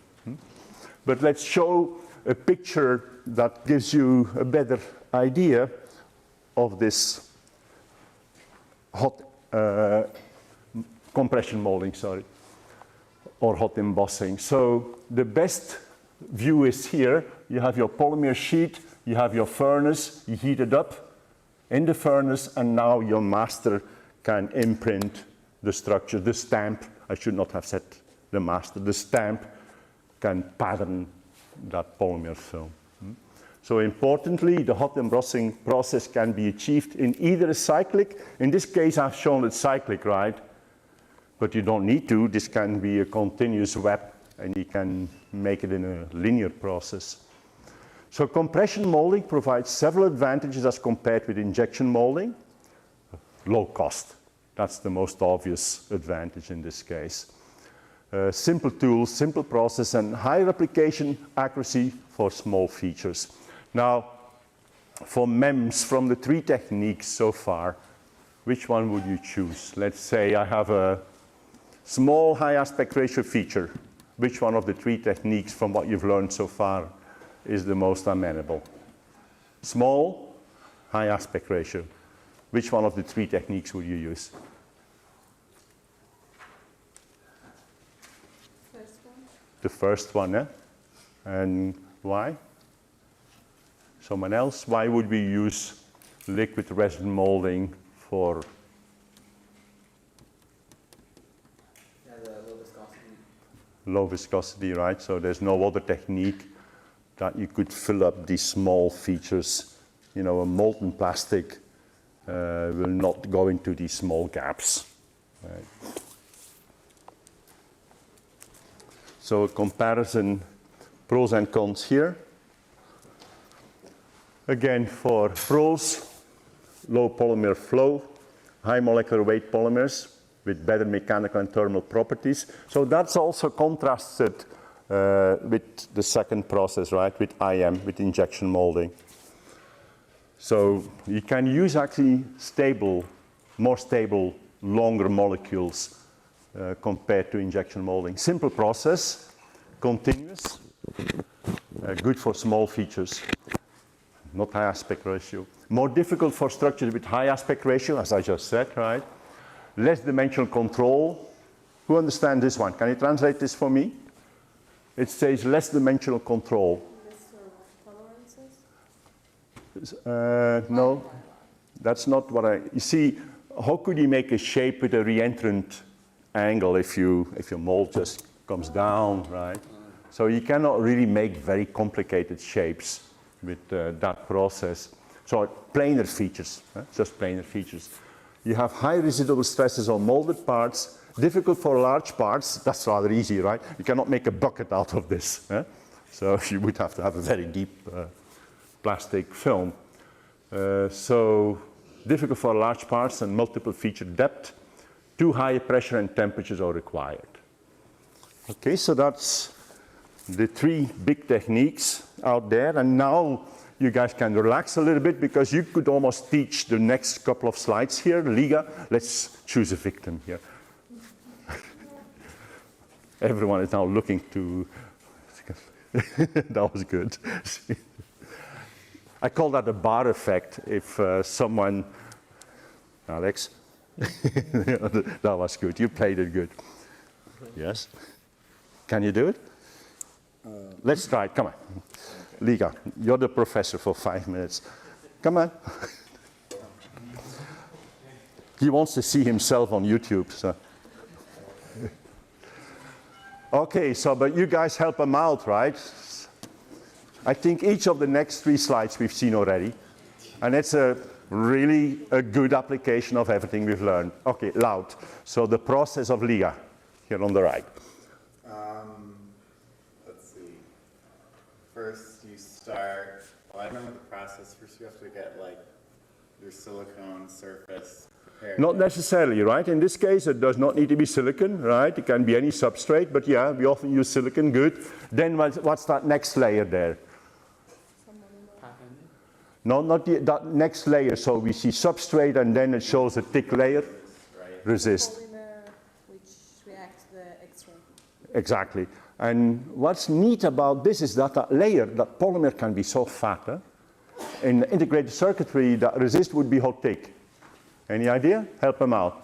But let's show a picture that gives you a better idea of this hot compression molding, sorry, or hot embossing. So the best view is here. You have your polymer sheet, you have your furnace, you heat it up in the furnace, and now your master can imprint the structure, the stamp. I should not have said the master. The stamp can pattern that polymer film. So importantly, the hot embossing process can be achieved in either a cyclic. In this case, I've shown it cyclic, right? But you don't need to. This can be a continuous web, and you can make it in a linear process. So compression molding provides several advantages as compared with injection molding. Low cost. That's the most obvious advantage in this case. Simple tools, simple process, and higher application accuracy for small features. Now, for MEMS, from the three techniques so far, which one would you choose? Let's say I have a small high aspect ratio feature. Which one of the three techniques from what you've learned so far is the most amenable? Small, high aspect ratio. Which one of the three techniques would you use? First one. The first one, eh? And why? Someone else? Why would we use liquid resin molding for? Yeah, the low viscosity. Low viscosity, right? So there's no other technique that you could fill up these small features. You know, a molten plastic will not go into these small gaps. Right? So a comparison, pros and cons here. Again, for pros, low polymer flow, high molecular weight polymers with better mechanical and thermal properties. So that's also contrasted with the second process, right, with IM, with injection molding. So you can use actually stable, more stable, longer molecules compared to injection molding. Simple process, continuous, good for small features, not high aspect ratio. More difficult for structures with high aspect ratio, as I just said, right? Less dimensional control. Who understands this one? Can you translate this for me? It says less dimensional control. Tolerances? No, that's not what you see, how could you make a shape with a reentrant angle if your mold just comes down, right? So you cannot really make very complicated shapes with that process. So planar features, just planar features. You have high residual stresses on molded parts, difficult for large parts. That's rather easy, right? You cannot make a bucket out of this. So you would have to have a very deep plastic film. So difficult for large parts and multiple feature depth. Too high pressure and temperatures are required. Okay, so that's the three big techniques out there. And now you guys can relax a little bit because you could almost teach the next couple of slides here. LIGA, let's choose a victim here. Everyone is now looking to, that was good. I call that a bar effect. If someone, Alex, that was good. You played it good. Yes? Can you do it? Let's try it. Come on. LIGA, you're the professor for 5 minutes. Come on. He wants to see himself on YouTube. So. Okay, so but you guys help him out, right? I think each of the next 3 slides we've seen already. And it's really a good application of everything we've learned. Okay, loud. So the process of LIGA, here on the right. Let's see. start, well, I remember the process. First you have to get like your silicone surface prepared. Not necessarily, right? In this case, it does not need to be silicon, right? It can be any substrate, but yeah, we often use silicon, good. Then what's that next layer there? Pattern. No, not that next layer. So we see substrate and then it shows a thick layer. Right. Resist. Polymer which reacts to the X-ray. Exactly. And what's neat about this is that that layer, that polymer can be so fat. Huh? In integrated circuitry, that resist would be how thick? Any idea? Help them out.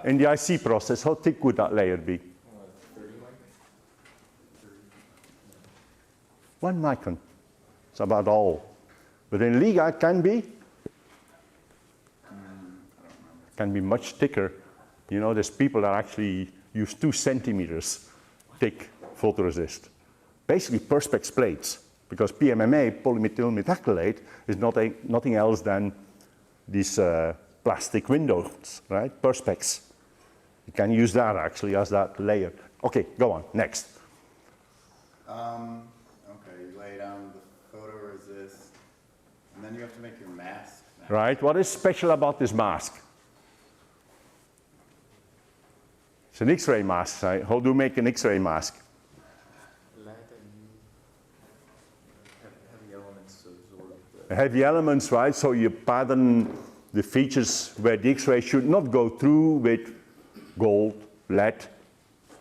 In the IC process, how thick would that layer be? 1 micron. It's about all. But in LIGA, it can be much thicker. You know, there's people that actually use 2 centimeters thick photoresist. Basically perspex plates, because PMMA, polymethyl methacrylate, is nothing else than these plastic windows, right? Perspex. You can use that actually as that layer. Okay, go on, next. Okay, you lay down the photoresist, and then you have to make your mask. Right, what is special about this mask? It's an X-ray mask, right? How do you make an X-ray mask? Lead and heavy elements to absorb the Heavy elements, right? So you pattern the features where the X-ray should not go through with gold, lead.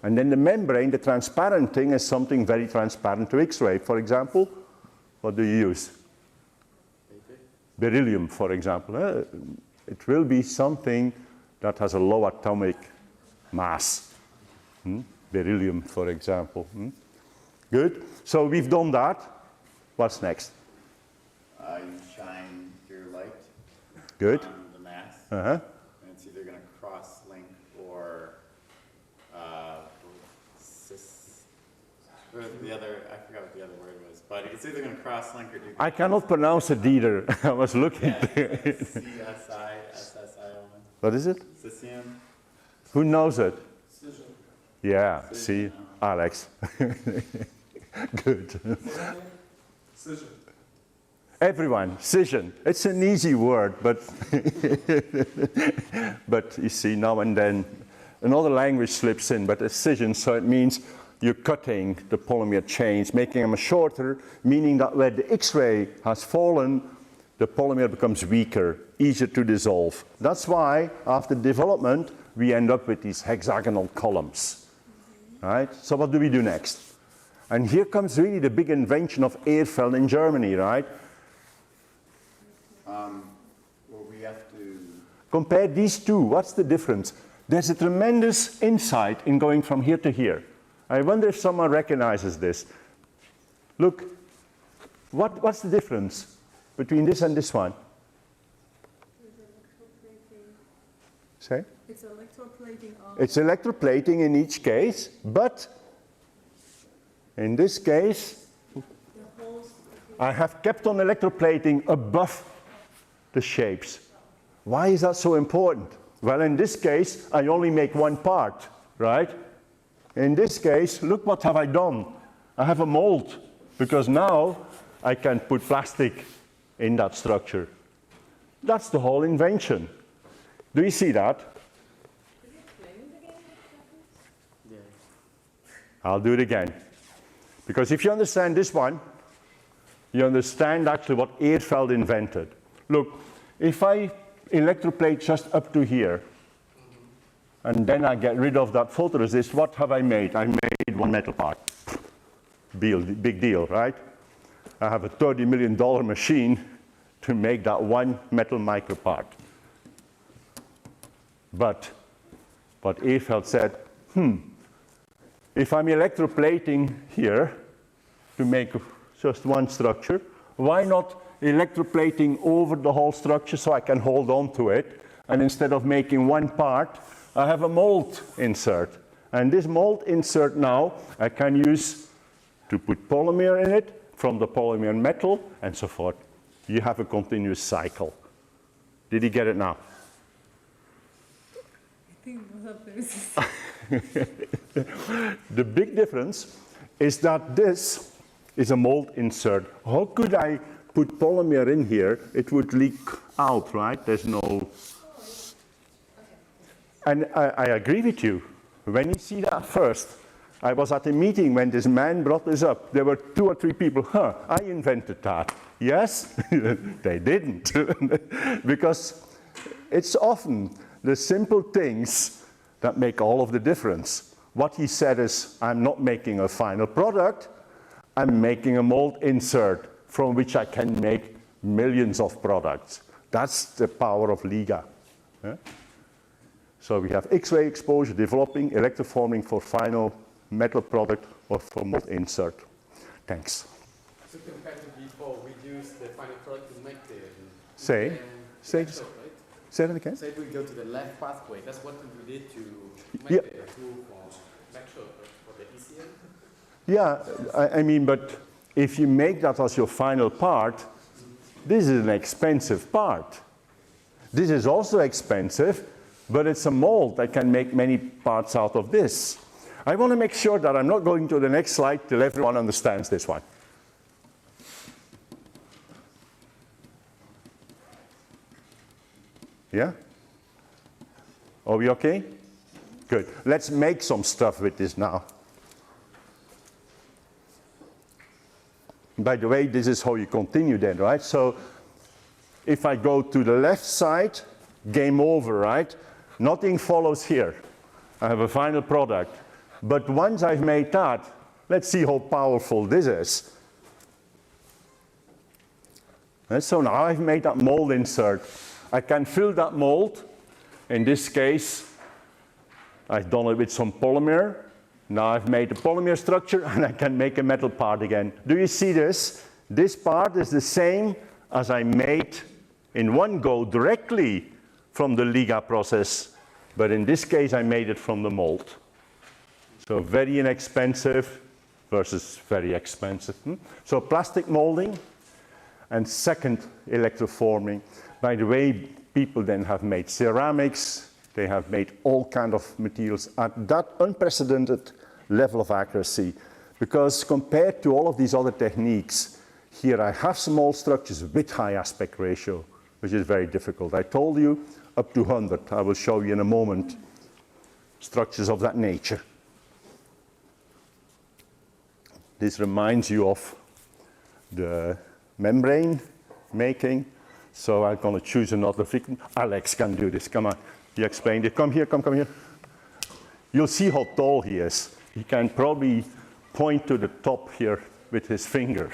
And then the membrane, the transparent thing, is something very transparent to X-ray. For example, what do you use? Beryllium, for example. It will be something that has a low atomic mass. Beryllium, for example. Good. So we've done that. What's next? You shine your light Good. on the mask, Uh-huh. and it's either going to cross-link or or the other, I forgot what the other word was, but it's either going to cross-link or do I cannot pronounce it either. I was looking. CSI, SSI element. What is it? Cesium. Who knows it? Yeah, see, Alex. Good. Everyone, scission. It's an easy word, but but you see, now and then another language slips in, but it's scission, so it means you're cutting the polymer chains, making them shorter, meaning that where the X-ray has fallen, the polymer becomes weaker, easier to dissolve. That's why, after development, we end up with these hexagonal columns. Right? So what do we do next? And here comes really the big invention of Eerfeld in Germany, right? Well, we have to. Compare these two. What's the difference? There's a tremendous insight in going from here to here. I wonder if someone recognizes this. Look, what's the difference between this and this one? Say? It's electroplating of It's electroplating in each case, but in this case, the holes. I have kept on electroplating above the shapes. Why is that so important? Well, in this case, I only make one part, right? In this case, look what have I done. I have a mold, because now I can put plastic in that structure. That's the whole invention. Do you see that? yeah. I'll do it again. Because if you understand this one, you understand actually what Eerfeld invented. Look, if I electroplate just up to here, and then I get rid of that photoresist, what have I made? I made one metal part. Big deal, right? I have a $30 million machine to make that one metal micro part. But what Eerfeld said, if I'm electroplating here to make just one structure, why not electroplating over the whole structure so I can hold on to it? And instead of making one part, I have a mold insert. And this mold insert now I can use to put polymer in it, from the polymer metal, and so forth. You have a continuous cycle. Did you get it now? I think both of them is The big difference is that this is a mold insert. How could I put polymer in here? It would leak out, right? There's no... And I agree with you. When you see that first, I was at a meeting when this man brought this up. There were 2 or 3 people, I invented that. Yes? They didn't. Because it's often the simple things that make all of the difference. What he said is, I'm not making a final product, I'm making a mold insert from which I can make millions of products. That's the power of LIGA. Yeah? So we have X-ray exposure, developing, electroforming for final metal product or for mold insert. Thanks. So compared to before, we use the final product to make the... Say right? that again. So if we go to the left pathway, that's what we did to make Yeah. the tool for electro, for the ECM. Yeah, I mean, but if you make that as your final part, this is an expensive part. This is also expensive, but it's a mold. I can make many parts out of this. I want to make sure that I'm not going to the next slide till everyone understands this one. Yeah? Are we okay? Good. Let's make some stuff with this now. By the way, this is how you continue then, right? So if I go to the left side, game over, right? Nothing follows here. I have a final product. But once I've made that, let's see how powerful this is. And so now I've made that mold insert. I can fill that mold. In this case, I've done it with some polymer. Now I've made a polymer structure and I can make a metal part again. Do you see this? This part is the same as I made in one go directly from the LIGA process. But in this case, I made it from the mold. So very inexpensive versus very expensive. So plastic molding and second electroforming. By the way, people then have made ceramics. They have made all kinds of materials at that unprecedented level of accuracy. Because compared to all of these other techniques, here I have small structures with high aspect ratio, which is very difficult. I told you up to 100. I will show you in a moment structures of that nature. This reminds you of the membrane making. So I'm going to choose another victim. Alex can do this. Come on. You explained it. Come here, come here. You'll see how tall he is. He can probably point to the top here with his finger.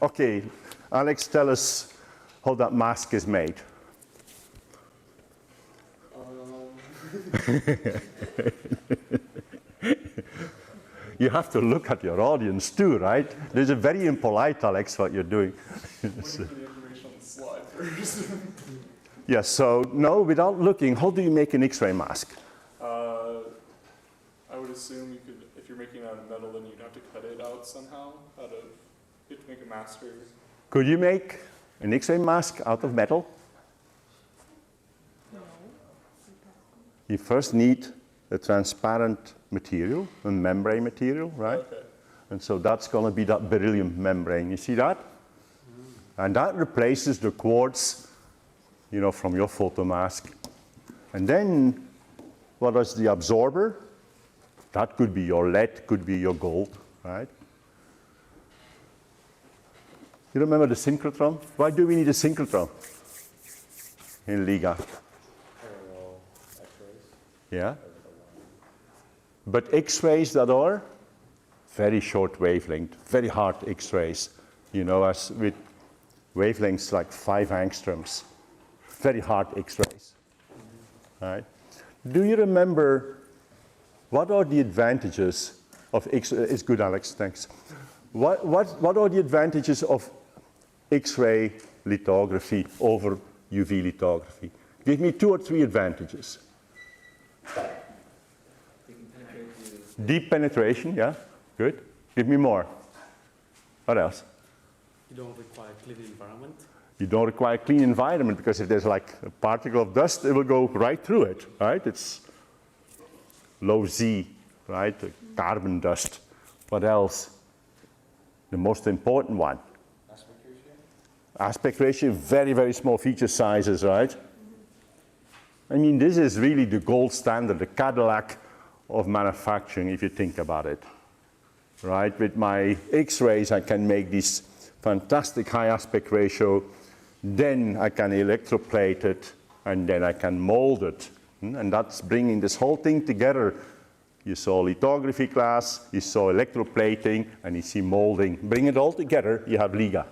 Okay, Alex, tell us how that mask is made. You have to look at your audience too, right? This is very impolite, Alex, what you're doing. Yes, so no, without looking, how do you make an X-ray mask? I would assume you could, if you're making it out of metal, then you'd have to cut it out somehow. You have to make a master. Could you make an X-ray mask out of metal? No. You first need a transparent material, a membrane material, right? Okay. And so that's going to be that beryllium membrane. You see that? And that replaces the quartz, you know, from your photo mask. And then what is the absorber? That could be your lead, could be your gold, right? You remember the synchrotron? Why do we need a synchrotron in LIGA? Parallel X-rays. Yeah. But X-rays that are very short wavelength, very hard X-rays, you know, as with wavelengths like 5 angstroms, very hard X-rays, right? Do you remember what are the advantages of X-ray? It's good, Alex, thanks. What are the advantages of X-ray lithography over UV lithography? Give me 2 or 3 advantages. Deep penetration, yeah, good. Give me more. What else? You don't require clean environment. You don't require clean environment because if there's like a particle of dust, it will go right through it, right? It's low Z, right? Carbon dust. What else? the most important one. Aspect ratio? Aspect ratio, very, very small feature sizes, right? I mean, this is really the gold standard, the Cadillac of manufacturing, if you think about it, right? With my X-rays, I can make this fantastic high aspect ratio, then I can electroplate it, and then I can mold it. And that's bringing this whole thing together. You saw lithography class, you saw electroplating, and you see molding. Bring it all together, you have LIGA.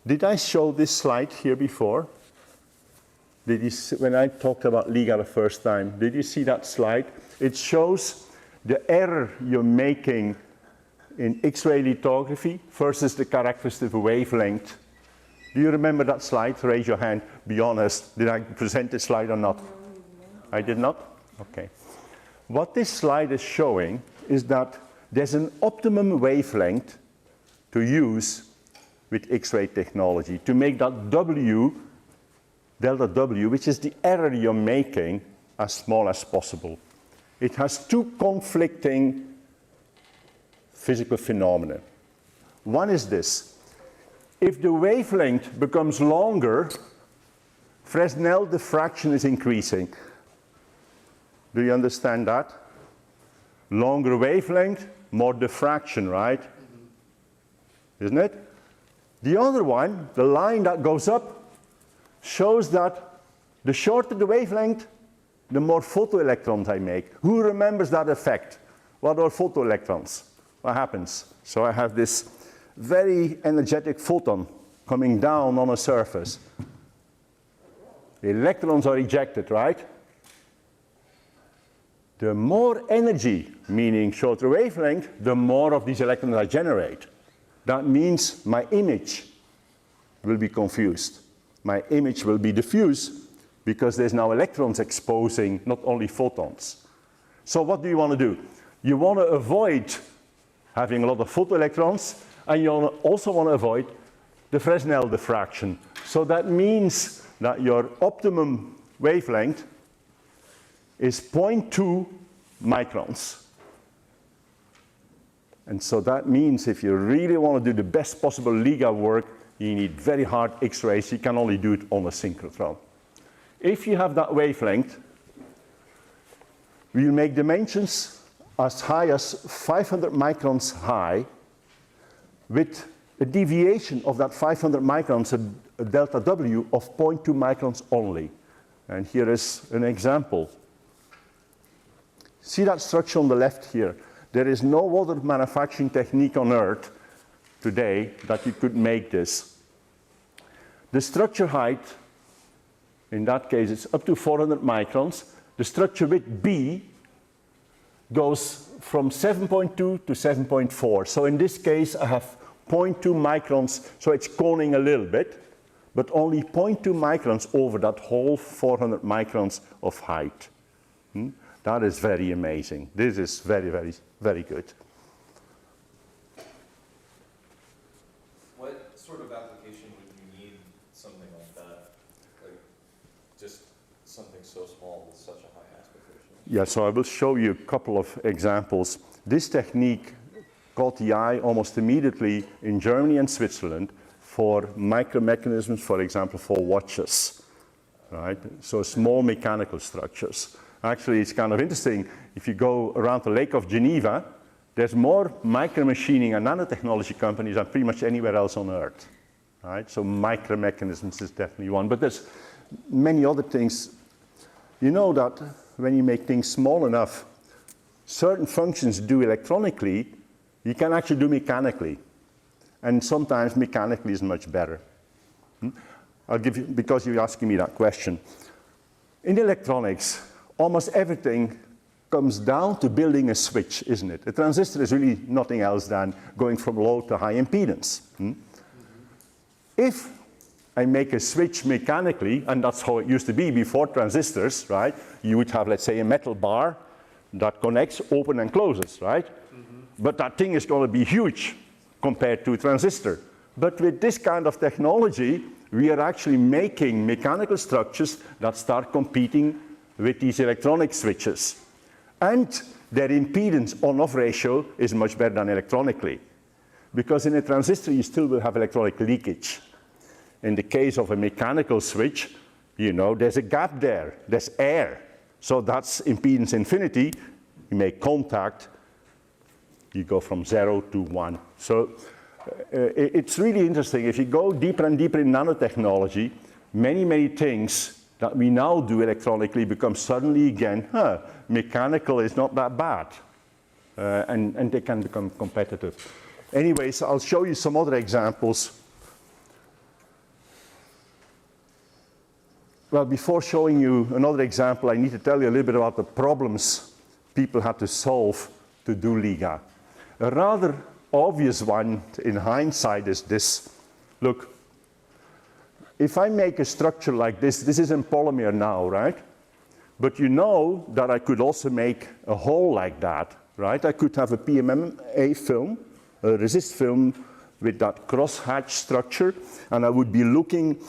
Did I show this slide here before? Did you see, when I talked about LIGA the first time, did you see that slide? It shows the error you're making in X-ray lithography versus the characteristic wavelength. Do you remember that slide? Raise your hand. Be honest. Did I present this slide or not? I did not? Okay. What this slide is showing is that there's an optimum wavelength to use with X-ray technology to make that W, delta W, which is the error you're making, as small as possible. It has two conflicting physical phenomena. One is this. If the wavelength becomes longer, Fresnel diffraction is increasing. Do you understand that? Longer wavelength, more diffraction, right? Isn't it? The other one, the line that goes up, shows that the shorter the wavelength, the more photoelectrons I make. Who remembers that effect? What are photoelectrons? What happens? So I have this very energetic photon coming down on a surface. The electrons are ejected, right? The more energy, meaning shorter wavelength, the more of these electrons I generate. That means my image will be confused. My image will be diffuse because there's now electrons exposing not only photons. So what do you want to do? You want to avoid having a lot of photoelectrons, and you also want to avoid the Fresnel diffraction. So that means that your optimum wavelength is 0.2 microns. And so that means if you really want to do the best possible LIGA work, you need very hard X-rays. You can only do it on a synchrotron. If you have that wavelength, we'll make dimensions as high as 500 microns high with a deviation of that 500 microns, a delta W of 0.2 microns only. And here is an example. See that structure on the left here? There is no other manufacturing technique on Earth today that you could make this. The structure height, in that case, it's up to 400 microns. The structure width B goes from 7.2 to 7.4. So in this case, I have 0.2 microns, so it's coning a little bit, but only 0.2 microns over that whole 400 microns of height. That is very amazing. This is very, very, very good. What sort of application would you need something like that? Like just something so small with such a high aspect ratio? Yeah, so I will show you a couple of examples. This technique caught the eye almost immediately in Germany and Switzerland for micromechanisms, for example, for watches, right? So small mechanical structures. Actually, it's kind of interesting. If you go around the Lake of Geneva, there's more micromachining and nanotechnology companies than pretty much anywhere else on Earth, right? So micromechanisms is definitely one. But there's many other things. You know that when you make things small enough, certain functions do electronically, you can actually do mechanically. And sometimes mechanically is much better. I'll give you, because you're asking me that question. In electronics, almost everything comes down to building a switch, isn't it? A transistor is really nothing else than going from low to high impedance. If I make a switch mechanically, and that's how it used to be before transistors, right? You would have, let's say, a metal bar that connects, open and closes, right? But that thing is going to be huge compared to a transistor. But with this kind of technology, we are actually making mechanical structures that start competing with these electronic switches. And their impedance on-off ratio is much better than electronically. Because in a transistor, you still will have electronic leakage. In the case of a mechanical switch, you know, there's a gap there, there's air. So that's impedance infinity. You make contact, you go from 0 to 1. So it's really interesting. If you go deeper and deeper in nanotechnology, many, many things that we now do electronically become suddenly again, mechanical is not that bad. And they can become competitive. Anyways, I'll show you some other examples. Well, before showing you another example, I need to tell you a little bit about the problems people had to solve to do LIGA. A rather obvious one in hindsight is this. Look, if I make a structure like this, this is in polymer now, right? But you know that I could also make a hole like that, right? I could have a PMMA film, a resist film with that crosshatch structure, and I would be looking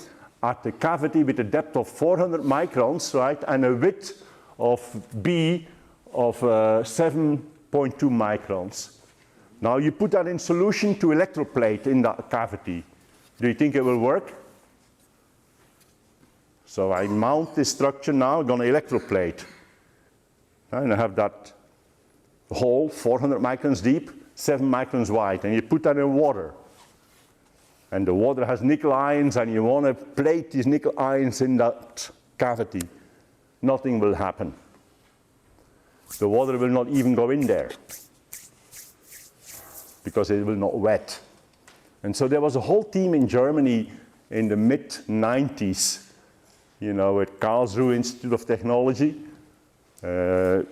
at the cavity with a depth of 400 microns, right, and a width of B of 7.2 microns. Now you put that in solution to electroplate in that cavity. Do you think it will work? So I mount this structure now, I'm going to electroplate. And I have that hole, 400 microns deep, 7 microns wide, and you put that in water. And the water has nickel ions, and you want to plate these nickel ions in that cavity. Nothing will happen. The water will not even go in there because it will not wet. And so there was a whole team in Germany in the mid-90s, you know, at Karlsruhe Institute of Technology. They,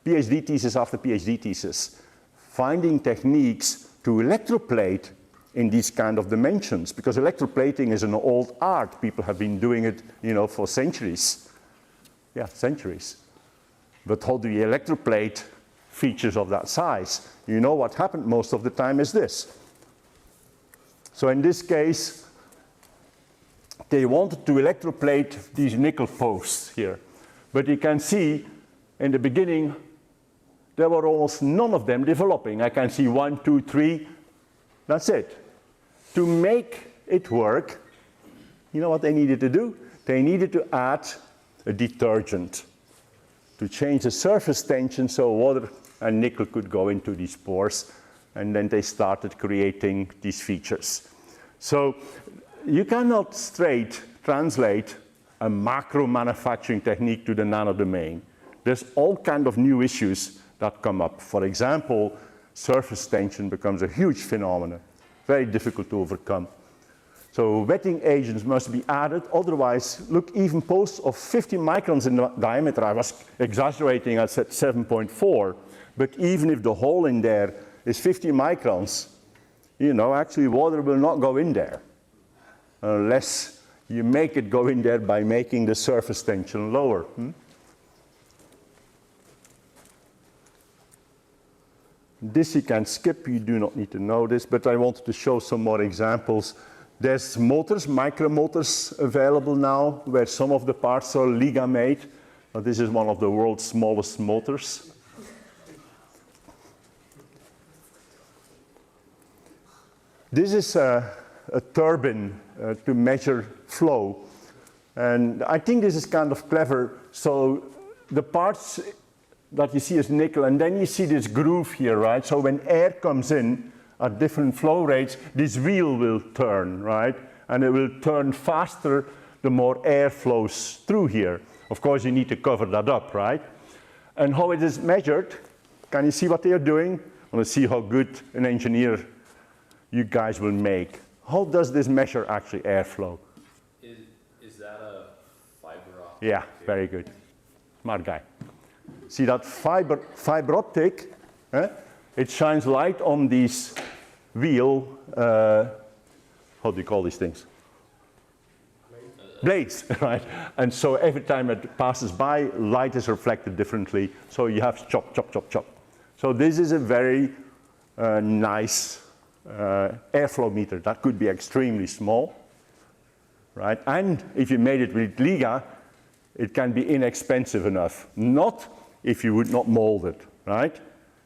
Ph.D. thesis after Ph.D. thesis, finding techniques to electroplate in these kind of dimensions, because electroplating is an old art. People have been doing it, you know, for centuries. Yeah, centuries. But how do you electroplate features of that size? You know what happened most of the time is this. So in this case, they wanted to electroplate these nickel posts here. But you can see in the beginning, there were almost none of them developing. I can see 1, 2, 3, that's it. To make it work, you know what they needed to do? They needed to add a detergent to change the surface tension so water and nickel could go into these pores, and then they started creating these features. So you cannot straight translate a macro manufacturing technique to the nano domain. There's all kind of new issues that come up. For example, surface tension becomes a huge phenomenon, very difficult to overcome. So wetting agents must be added, otherwise, look, even posts of 50 microns in diameter, I was exaggerating, I said 7.4, but even if the hole in there is 50 microns, you know, actually water will not go in there, unless you make it go in there by making the surface tension lower. This you can skip, you do not need to know this, but I wanted to show some more examples. There's motors, micromotors available now, where some of the parts are LIGA made. This is one of the world's smallest motors. This is a turbine to measure flow. And I think this is kind of clever. So the parts that you see as nickel, and then you see this groove here, right? So when air comes in at different flow rates, this wheel will turn, right? And it will turn faster the more air flows through here. Of course, you need to cover that up, right? And how it is measured, can you see what they are doing? I want to see how good an engineer you guys will make. How does this measure actually airflow? Is that a fiber optic? Yeah, very good. Smart guy. See that fiber optic, it shines light on these wheel, how do you call these things? Blades, right? And so every time it passes by, light is reflected differently. So you have chop, chop, chop, chop. So this is a very nice airflow meter. That could be extremely small, right? And if you made it with LIGA, it can be inexpensive enough. Not if you would not mold it, right?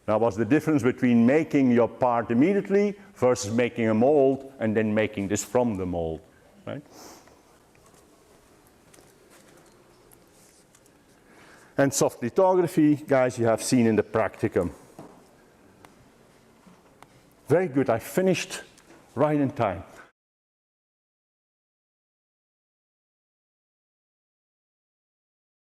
Now, what's the difference between making your part immediately versus making a mold and then making this from the mold, right? And soft lithography, guys, you have seen in the practicum. Very good, I finished right in time.